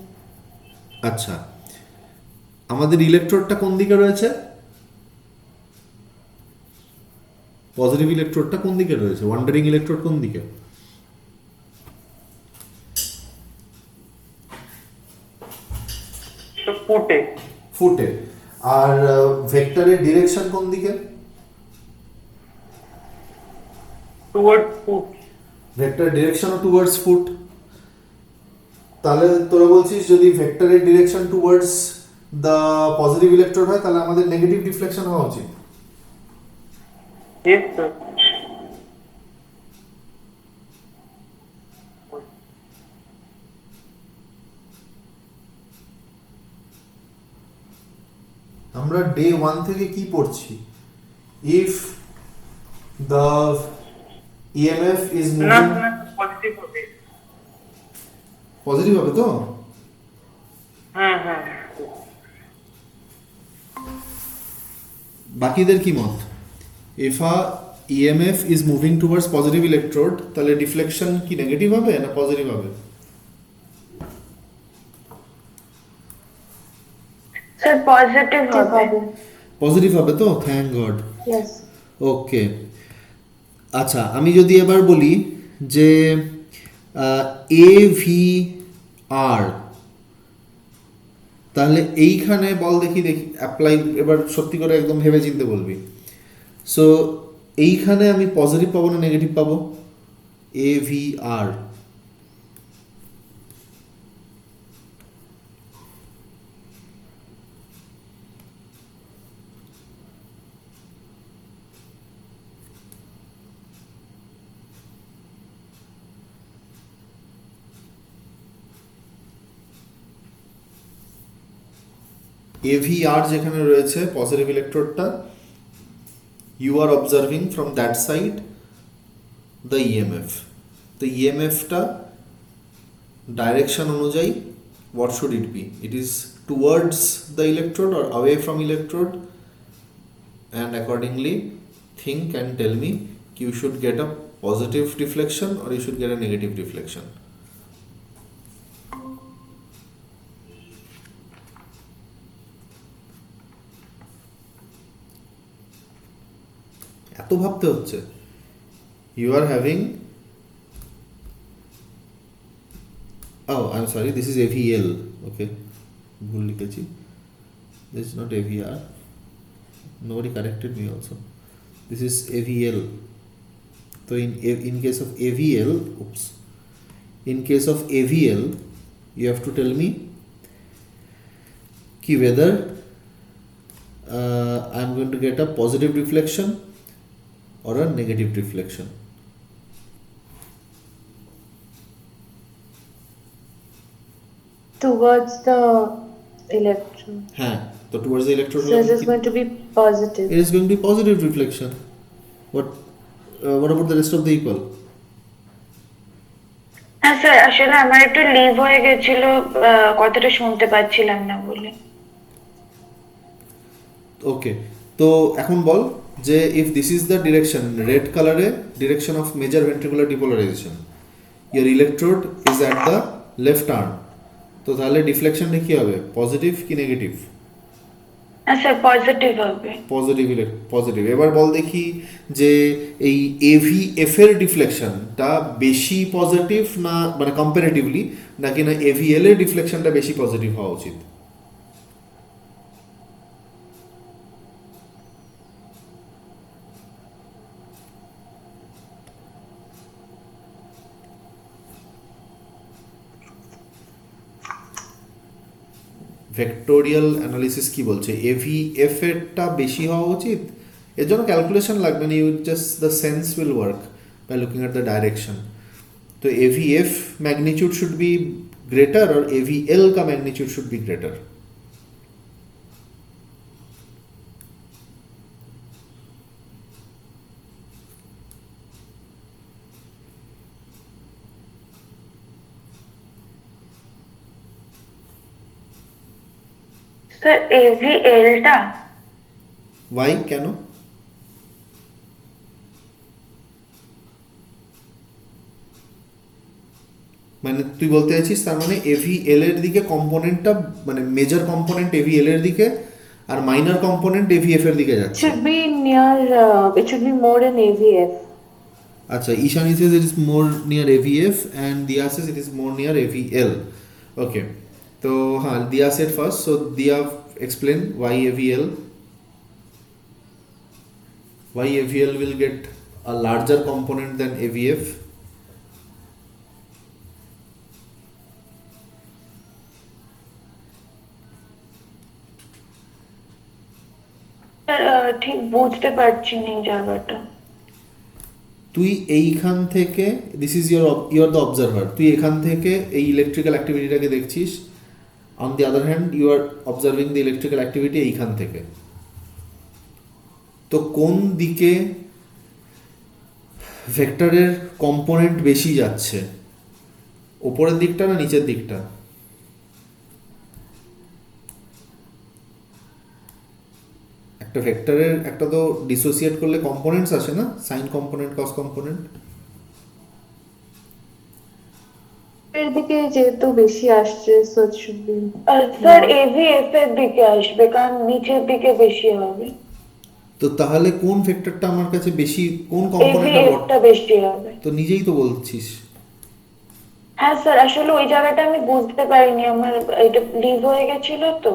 আচ্ছা, আমাদের ইলেকট্রোডটা কোন দিকে রয়েছে? পজিটিভ ইলেকট্রোডটা কোন দিকে রয়েছে? ওয়ান্ডারিং ইলেকট্রোড কোন দিকে? তো ফুটে। ফুটে। আর ভেক্টরের ডিরেকশন কোন দিকে? Towards foot. ভেক্টর ডিরেকশনও টুয়ার্ডস ফুট। তাহলে তোরা বলছিস যদি ভেক্টরের direction towards the positive electrode হয় তাহলে আমাদের নেগেটিভ ডিফ্লেকশন হওয়া উচিত। Yes sir. আমরা ডে 1 থেকে কি পড়ছি? ইফ দ্য EMF ইজ না মুভিং, না, পজিটিভ হবে। পজিটিভ হবে তো? হ্যাঁ হ্যাঁ। বাকিদের কি মত? EMF is moving towards positive electrode, তাহলে ডিফ্লেকশন কি নেগেটিভ হবে না পজিটিভ হবে? স্যার পজিটিভ হবে। পজিটিভ হবে তো, থ্যাংক গড। Yes. ওকে, আচ্ছা আমি যদি এবার বলি যে AVR, তাহলে এইখানে বল দেখি অ্যাপ্লাই, এবার সত্যি করে একদম ভেবে চিন্তে বলবি। সো এইখানে আমি পজিটিভ পাবো না নেগেটিভ পাবো? AVR AVR যেখানে রয়েছে positive ইলেকট্রোডটা, you are observing from that side the EMF. The EMF টা direction অনুযায়ী what should it be? It is towards the electrode or away from electrode, and accordingly think and tell me you should get a positive deflection or you should get a negative deflection. এত ভাবতে হচ্ছে? You are having, oh I'm sorry, this is AVL. Okay, ভুল লিখেছি, this is not AVR, nobody corrected me also, this is AVL. So in case of AVL, oops, in case of AVL you have to tell me ki whether I'm going to get a positive deflection or a negative deflection. Towards the electron. হ্যাঁ, তো towards the electrode, So it is going to be positive. it is going to be positive deflection. What about the rest of the equal? হ্যাঁ sir, আসলে আমার একটু leave হয়ে গেছিল, কথাটা শুনতে পাচ্ছিলাম না বলে। ওকে, তো এখন বল যে if this is the direction, red color A direction of major ventricular depolarization, your electrode is at the left arm, তো তাহলে ডিফ্লেকশনটা কি হবে, পজিটিভ কি নেগেটিভ? হ্যাঁ স্যার পজিটিভ হবে। পজিটিভ। এবার বল দেখি যে এই AVF এর ডিফ্লেকশনটা বেশি পজিটিভ না, মানে কম্পারেটিভলি, নাকি না AVL এর ডিফ্লেকশনটা বেশি পজিটিভ হওয়া উচিত? ভেক্টোরিয়াল অ্যানালিসিস কি বলছে, AVF এরটা বেশি হওয়া উচিত? এর জন্য ক্যালকুলেশন লাগবে না, you just the sense will work by looking at the direction. তো AVF magnitude should be greater और AVL का magnitude should be greater. Sir AVL-টা ওয়াই, কেন? মানে তুই বলতে চাইছিস তার মানে AVL এর দিকে কম্পোনেন্টটা, মানে মেজর কম্পোনেন্ট AVL এর দিকে আর মাইনর কম্পোনেন্ট AVF এর দিকে যাচ্ছে। Should be near, it should be more in AVF. আচ্ছা, Ishani says it is more near AVF and Dia says it is more near AVL. Okay, তো হ্যাঁ, Dia said first, so Dia explain why AVL. Why AVL will get a larger component than AVF? Sir ঠিক বুঝতে পারছি না এই জায়গাটা। তুই এইখান থেকে, this is your the observer, তুই এখান থেকে এই ইলেকট্রিক্যাল অ্যাক্টিভিটিটাকে দেখছিস, on the other hand you are observing the electrical activity এইখান থেকে। তো কোন দিকে ভেক্টরের কম্পোনেন্ট বেশি যাচ্ছে, ওপরের দিকটা না নিচের দিকটা? একটা একটা ভেক্টরের একটা তো ডিসোসিয়েট করলে কম্পোনেন্টস আসে না, সাইন কম্পোনেন্ট, কস কম্পোনেন্ট। এর দিকে যেহেতু বেশি আসছে so it should be sir AVF এর দিকে আসবে, কারণ নিচের দিকে বেশি হবে। তো তাহলে কোন ভেক্টরটা আমার কাছে বেশি, কোন কম্পোনেন্টটা বড়? এভিএফটা বেশি হবে। তো নিজেই তো বলছিস। হ্যাঁ স্যার, আসলে ওই জায়গাটা আমি বুঝতে পারিনি, আমার এটা লিভ হয়ে গেছিল তো।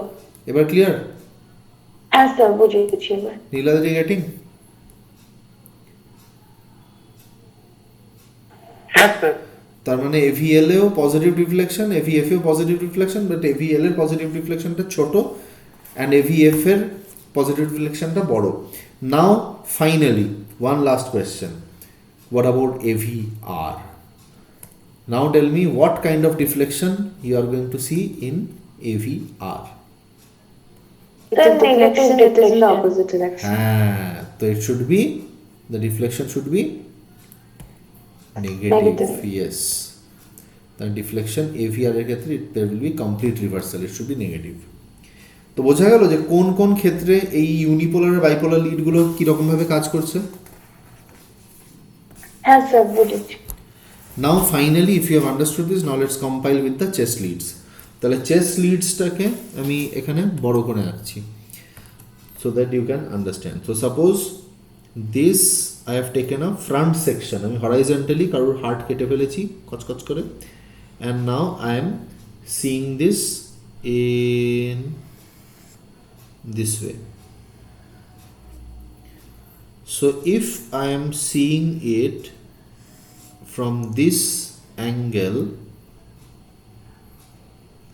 এবার ক্লিয়ার? হ্যাঁ স্যার, বুঝেছি এবার। নীলাদ্রি গেটিং? হ্যাঁ স্যার। তার মানে এভিএল এও পজিটিভ রিফ্লেকশন, এভিএফ এও পজিটিভ রিফ্লেকশন, বাট এভিএল এর পজিটিভ রিফ্লেকশনটা ছোট অ্যান্ড এভিএফ এর পজিটিভ রিফ্লেকশনটা বড়। Now finally one last question, what about AVR? Now tell me what kind of deflection you are going to see in AVR. it's a deflection, it is in the opposite direction. So it should be, the deflection should be negative. Negative. Yes, the deflection AVR এর ক্ষেত্রে there will be complete reversal, it should be negative. তো বোঝা গেল যে কোন কোন ক্ষেত্রে এই ইউনিপোলার আর বাইপোলার লিডগুলো কিরকম ভাবে কাজ করছে। হ্যাঁ স্যার, বুঝেছি। Now finally if you have understood this, now let's compile with the chest leads. তাহলে chest leadsটাকে আমি এখানে বড় করে আঁকছি so that you can understand. So suppose this I have taken a front section, আমি horizontally কারোর heart কেটে ফেলেছি কচকচ করে, and now I am seeing this in this way. So if I am seeing it from this angle,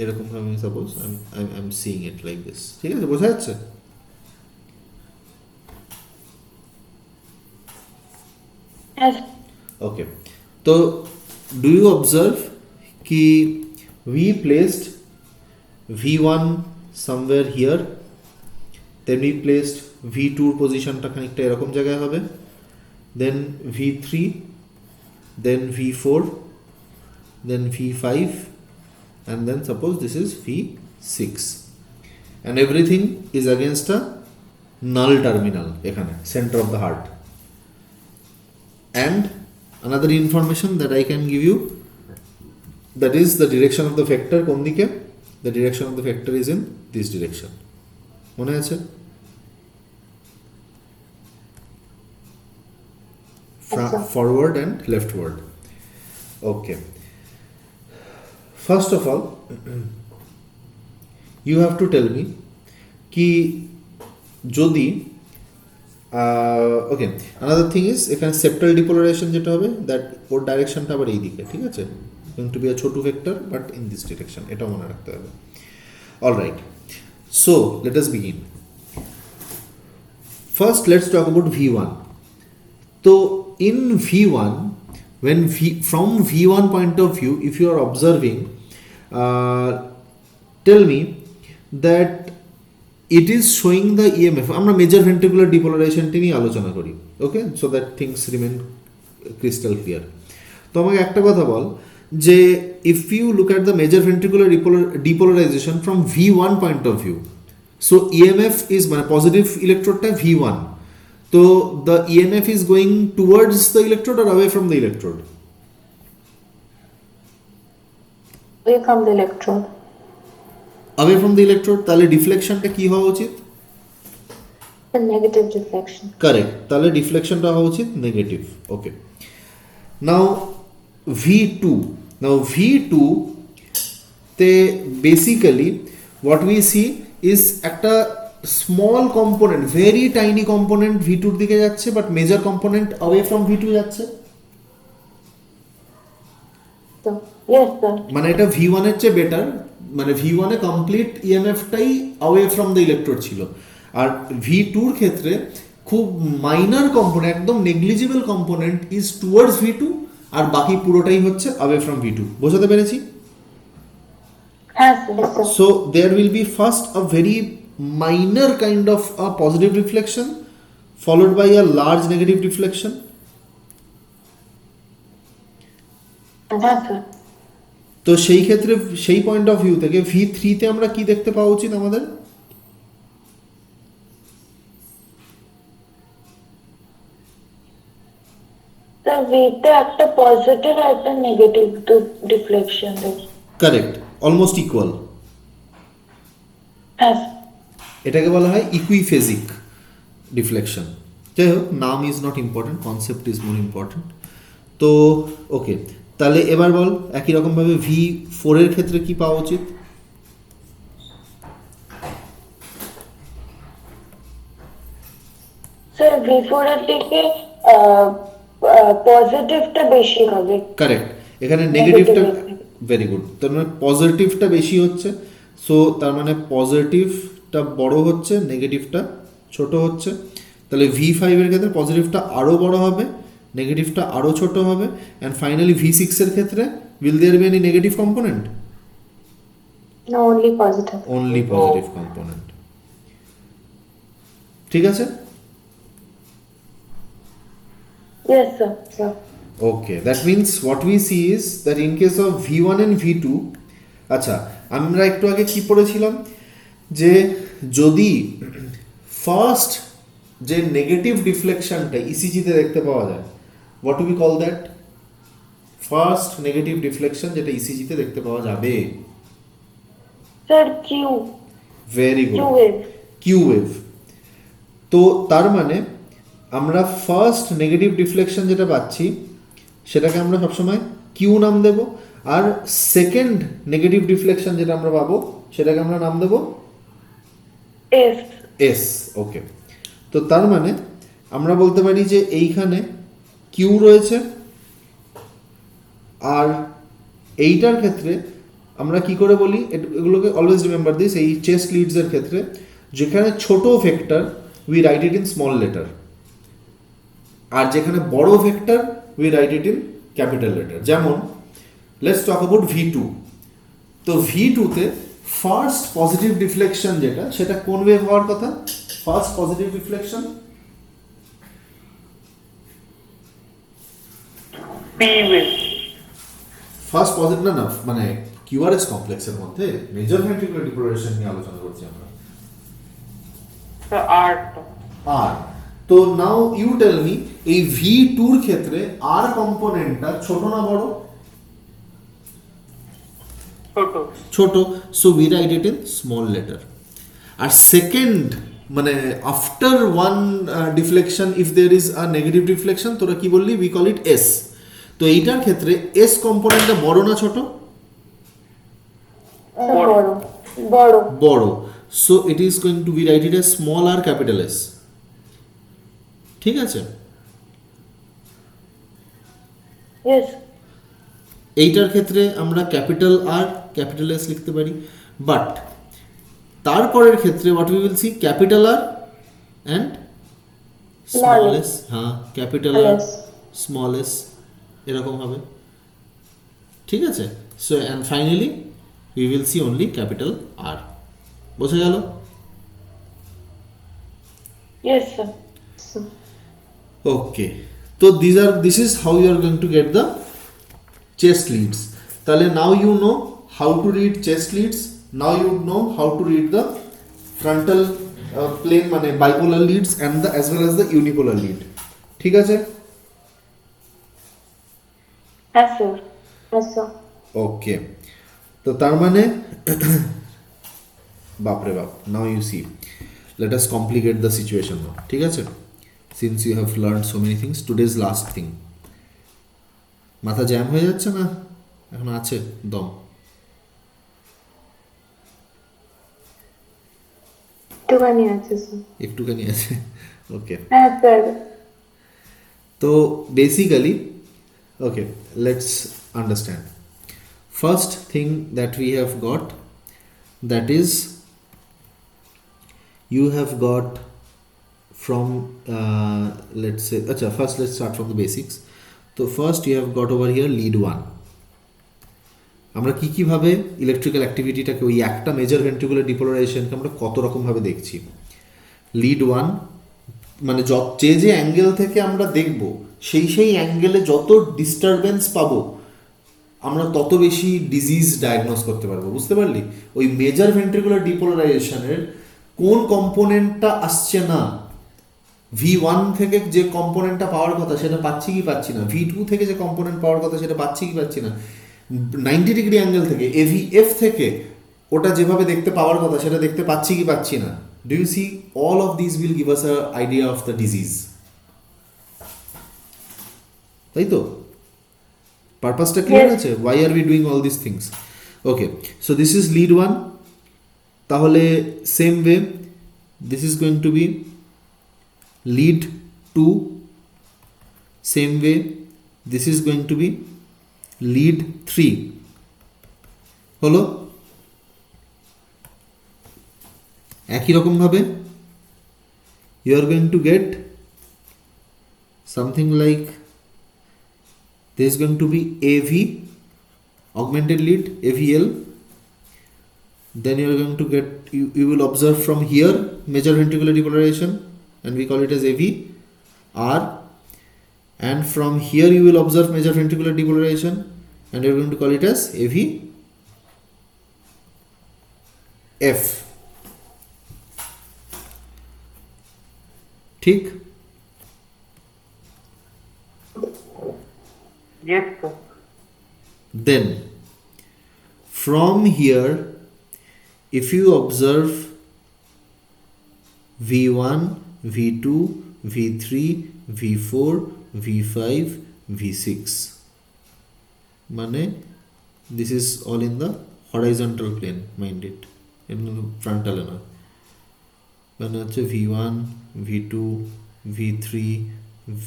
এরকম আমি suppose I'm seeing it like this, ঠিক আছে? বোঝা যাচ্ছে? Okay, so do you observe ki we placed V1 somewhere here, then we placed V2 পজিশনটা খানিকটা এরকম জায়গায় হবে, then V3, then V4, then V5, and then suppose this is V6, and everything is against a null terminal এখানে center of the heart. And another information that I can give you, that is the direction of the vector কোন দিকে? The direction of the vector is in this direction. মনে আছে? Forward and leftward. Okay. First of all, you have to tell me ki jodi okay, another thing is এখানে septal depolarization যেটা হবে, that ওর ডাইরেকশনটা আবার এই দিকে, ঠিক আছে? going to be a ছোট vector but in this direction, এটা মনে রাখতে হবে। all right, so let us begin. First let's talk about V1. So in V1, when from V1 point of view, if you are observing, tell me that it is showing the EMF. আমরা major ventricular ডিপোলারাইজেশনটি নিয়ে আলোচনা করি, okay, so that things remain crystal clear. তো আমাকে একটা কথা বল যে if you look at the major ventricular depolarisation from V1 point of view, so EMF is মানে পজিটিভ ইলেকট্রোডটা V1, তো the EMF is going towards the electrode or away from the electrode? Away from the electrode. Away from the electrode, তাহলে ডিফ্লেকশনটা কি হওয়া উচিত? A negative deflection. Correct, তাহলে ডিফ্লেকশনটা হওয়া উচিত নেগেটিভ। ওকে, নাও V2, now V2 তে basically what we see is একটা small component, very tiny component V2 এর দিকে যাচ্ছে, but major component away from V2 যাচ্ছে। So, Yes sir. মানে এটা V1 এর চেয়ে বেটার, মানে V1 এ কমপ্লিট ইএমএফটাই away from the electrode ছিল, আর V2 এর ক্ষেত্রে খুব মাইনর কম্পোনেন্ট, একদম negligible component is towards V2, আর বাকি পুরোটাই হচ্ছে away from V2। বোঝাতে পেরেছি? হ্যাঁ sir. So there will be first a very minor kind of a positive reflection followed by a large negative reflection. হ্যাঁ স্যার। তো সেই ক্ষেত্রে সেই পয়েন্ট অফ ভিউ থেকে V3 তে আমরা কি দেখতে পাওয়া উচিত আমাদের? স্যার ভিতে একটা পজিটিভ আর একটা নেগেটিভ ডিফ্লেকশন দেখি। Correct, almost equal. হ্যাঁ এটাকে বলা হয় ইকুইফেজিক ডিফ্লেকশন। যাই হোক, নাম is not important, concept is more important. তো ওকে, তাহলে এবার বল একই রকমভাবে V4 এর ক্ষেত্রে কি পাওয়া উচিত? স্যার V4 এর দিকে পজিটিভটা বেশি হবে। কারেক্ট, এখানে নেগেটিভটা, Negative. ভেরি গুড, তার মানে পজিটিভটা বেশি হচ্ছে। সো তার মানে পজিটিভটা বড় হচ্ছে, নেগেটিভটা ছোট হচ্ছে। তাহলে V5 এর ক্ষেত্রে পজিটিভটা আরও বড় হবে, নেগেটিভটা আরও ছোট হবে। অ্যান্ড ফাইনালি V6 এর ক্ষেত্রে will there be any negative component? No, only positive. Only positive component. ঠিক আছে? Yes sir. So, Okay, that means what we see is that in case of V1 and V2, আচ্ছা আমরা একটু আগে কি পড়েছিলাম যে যদি ফার্স্ট যে নেগেটিভ ডিফ্লেকশনটা ইসিজিতে দেখতে পাওয়া যায়, what do we call that? First negative deflection যেটা ইসিজিতে দেখতে পাওয়া যাবে। Sir Q very good, Q wave. Q wave. তো তার মানে আমরা ফার্স্ট নেগেটিভ ডিফ্লেকশন যেটা পাচ্ছি সেটাকে আমরা সবসময় কিউ নাম দেব, আর সেকেন্ড নেগেটিভ ডিফ্লেকশন যেটা আমরা পাবো সেটাকে আমরা নাম দেব এস। এস। ওকে, তো তার মানে আমরা বলতে পারি যে এইখানে কিউ রয়েছে, আর এইটার ক্ষেত্রে আমরা কি করে বলি, এগুলোকে অলওয়েজ রিমেম্বার দিস, এই চেস্ট লিডসের ক্ষেত্রে যেখানে ছোট vector we write it in small letter, আর যেখানে বড় vector we write it in capital letter. যেমন লেটস টক অ্যাবাউট V2। তো V2 তে ফার্স্ট পজিটিভ ডিফ্লেকশন যেটা, সেটা কোন ওয়েভ হওয়ার কথা? First positive deflection P wave. First positive না, মানে কিউআরএস কমপ্লেক্সের মধ্যে মেজর ভেন্ট্রিকুলার ডিপোলারাইজেশন নিয়ে আলোচনা করছি আমরা। স্যার আর আর তো নাও ইউ টেল মি, এই V2 এর ক্ষেত্রে আর কম্পোনেন্টটা ছোট না বড়? ছোট। ছোট, so we write it in small letter. আর সেকেন্ড মানে after one deflection if there is a negative deflection, তোরা কি বললি? We call it S. তো এইটার ক্ষেত্রে এস কম্পোনেন্টটা বড় না ছোট? বড় বড়। বড়, so it is going to be right it S small or capital S. ঠিক আছে? ইয়েস। এইটার ক্ষেত্রে আমরা ক্যাপিটাল আর ক্যাপিটাল এস লিখতে পারি, বাট তারপরের ক্ষেত্রে what we will see, capital R and small S. হ্যাঁ, capital R Yes. Small S এরকম হবে। ঠিক আছে? So and finally we will see only capital R. বোঝা গেল? Yes sir. so ওকে, তো this is how you are going to get the chest leads. তাহলে now you know how to read chest leads, now you know how to read the frontal plane মানে bipolar Leeds and the as well as the unipolar lead. ঠিক আছে? হ্যাঁ sir. yes, sir. ওকে, তো তার মানে বাপরে বাপ, now you see, let us complicate the situation. ঠিক আছে? Since you have learn so many things, today's last thing. মাথা জ্যাম হয়ে যাচ্ছে না? এখন আছে দম? একটুখানি আছে স্যার। একটুখানি আছে? ওকে, হ্যাঁ স্যার। তো basically okay, let's understand. First thing that we have got, that is you have got from let's say, acha, first let's start from the basics. So first you have got over here lead 1. আমরা কি কিভাবে electrical অ্যাক্টিভিটিটাকে, ওই একটা major ventricular ডিপোলারাইজেশনকে আমরা কত রকমভাবে দেখছি। Lead 1 মানে যে যে অ্যাঙ্গেল থেকে আমরা দেখব সেই অ্যাঙ্গেলে যত ডিস্টারবেন্স পাবো আমরা তত বেশি ডিজিজ ডায়াগনোস করতে পারবো। বুঝতে পারলি? ওই মেজর ভেন্ট্রিকুলার ডিপোলারাইজেশনের কোন কম্পোনেন্টটা আসছে না V1 থেকে যে কম্পোনেন্টটা পাওয়ার কথা সেটা পাচ্ছি কি পাচ্ছি না, V2 থেকে যে কম্পোনেন্ট পাওয়ার কথা সেটা পাচ্ছি কি পাচ্ছি না, 90 ডিগ্রি অ্যাঙ্গেল থেকে AVF থেকে ওটা যেভাবে দেখতে পাওয়ার কথা সেটা দেখতে পাচ্ছি কি পাচ্ছি না। Do you see all of this will give us a idea of the disease, তাই তো? পারপাসটা ক্লিয়ার আছে? Why are we doing all this things? Okay, so this is lead 1। তাহলে same way this is going to be lead 2, same way this is going to be lead 3 হলো। একই রকম ভাবে you are going to get something like this is going to be AV, augmented lead, AVL. Then you are going to get, you will observe from here major ventricular depolarization, and we call it as AV R, and from here you will observe major ventricular depolarization, and you are going to call it as AV F. ঠিক? Yes, sir. Then from here if you observe V1, V2, V3, V4, V5, V6, মানে this is all in the horizontal plane, mind it, in frontal না, মানে হচ্ছে V1, V2, V3,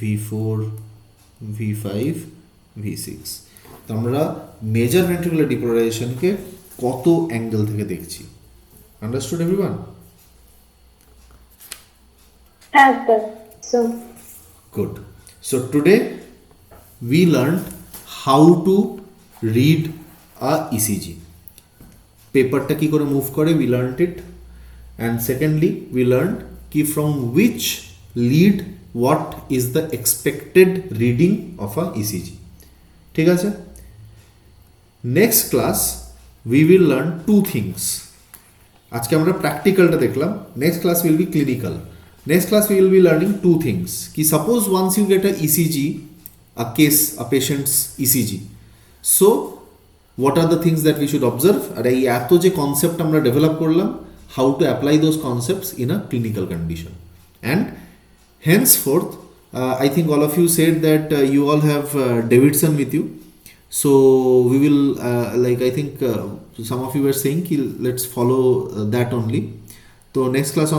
V4, V5, V6। তো আমরা major ventricular ডিপোলারাইজেশনকে কত angle থেকে দেখছি। Understood everyone? হ্যাঁ sir. So, Good. So today we learned how to read a ECG. পেপারটা কি করে মুভ করে, we learned it. And secondly we learned কি from which lead what is the expected reading of a ECG. ঠিক আছে? Next class we will learn two things. আজকে আমরা প্র্যাকটিক্যালটা দেখলাম, next class will be clinical. Next class we will be learning two things. Ki suppose once you get a ECG, a case, a patient's ECG, so what are the things that we should observe? আর এই এত যে concept আমরা develop করলাম, how to apply those concepts in a clinical condition. And henceforth I think all of you said that you all have Davidson with you, so we will like I think some of you were saying ki let's follow that only. So next class on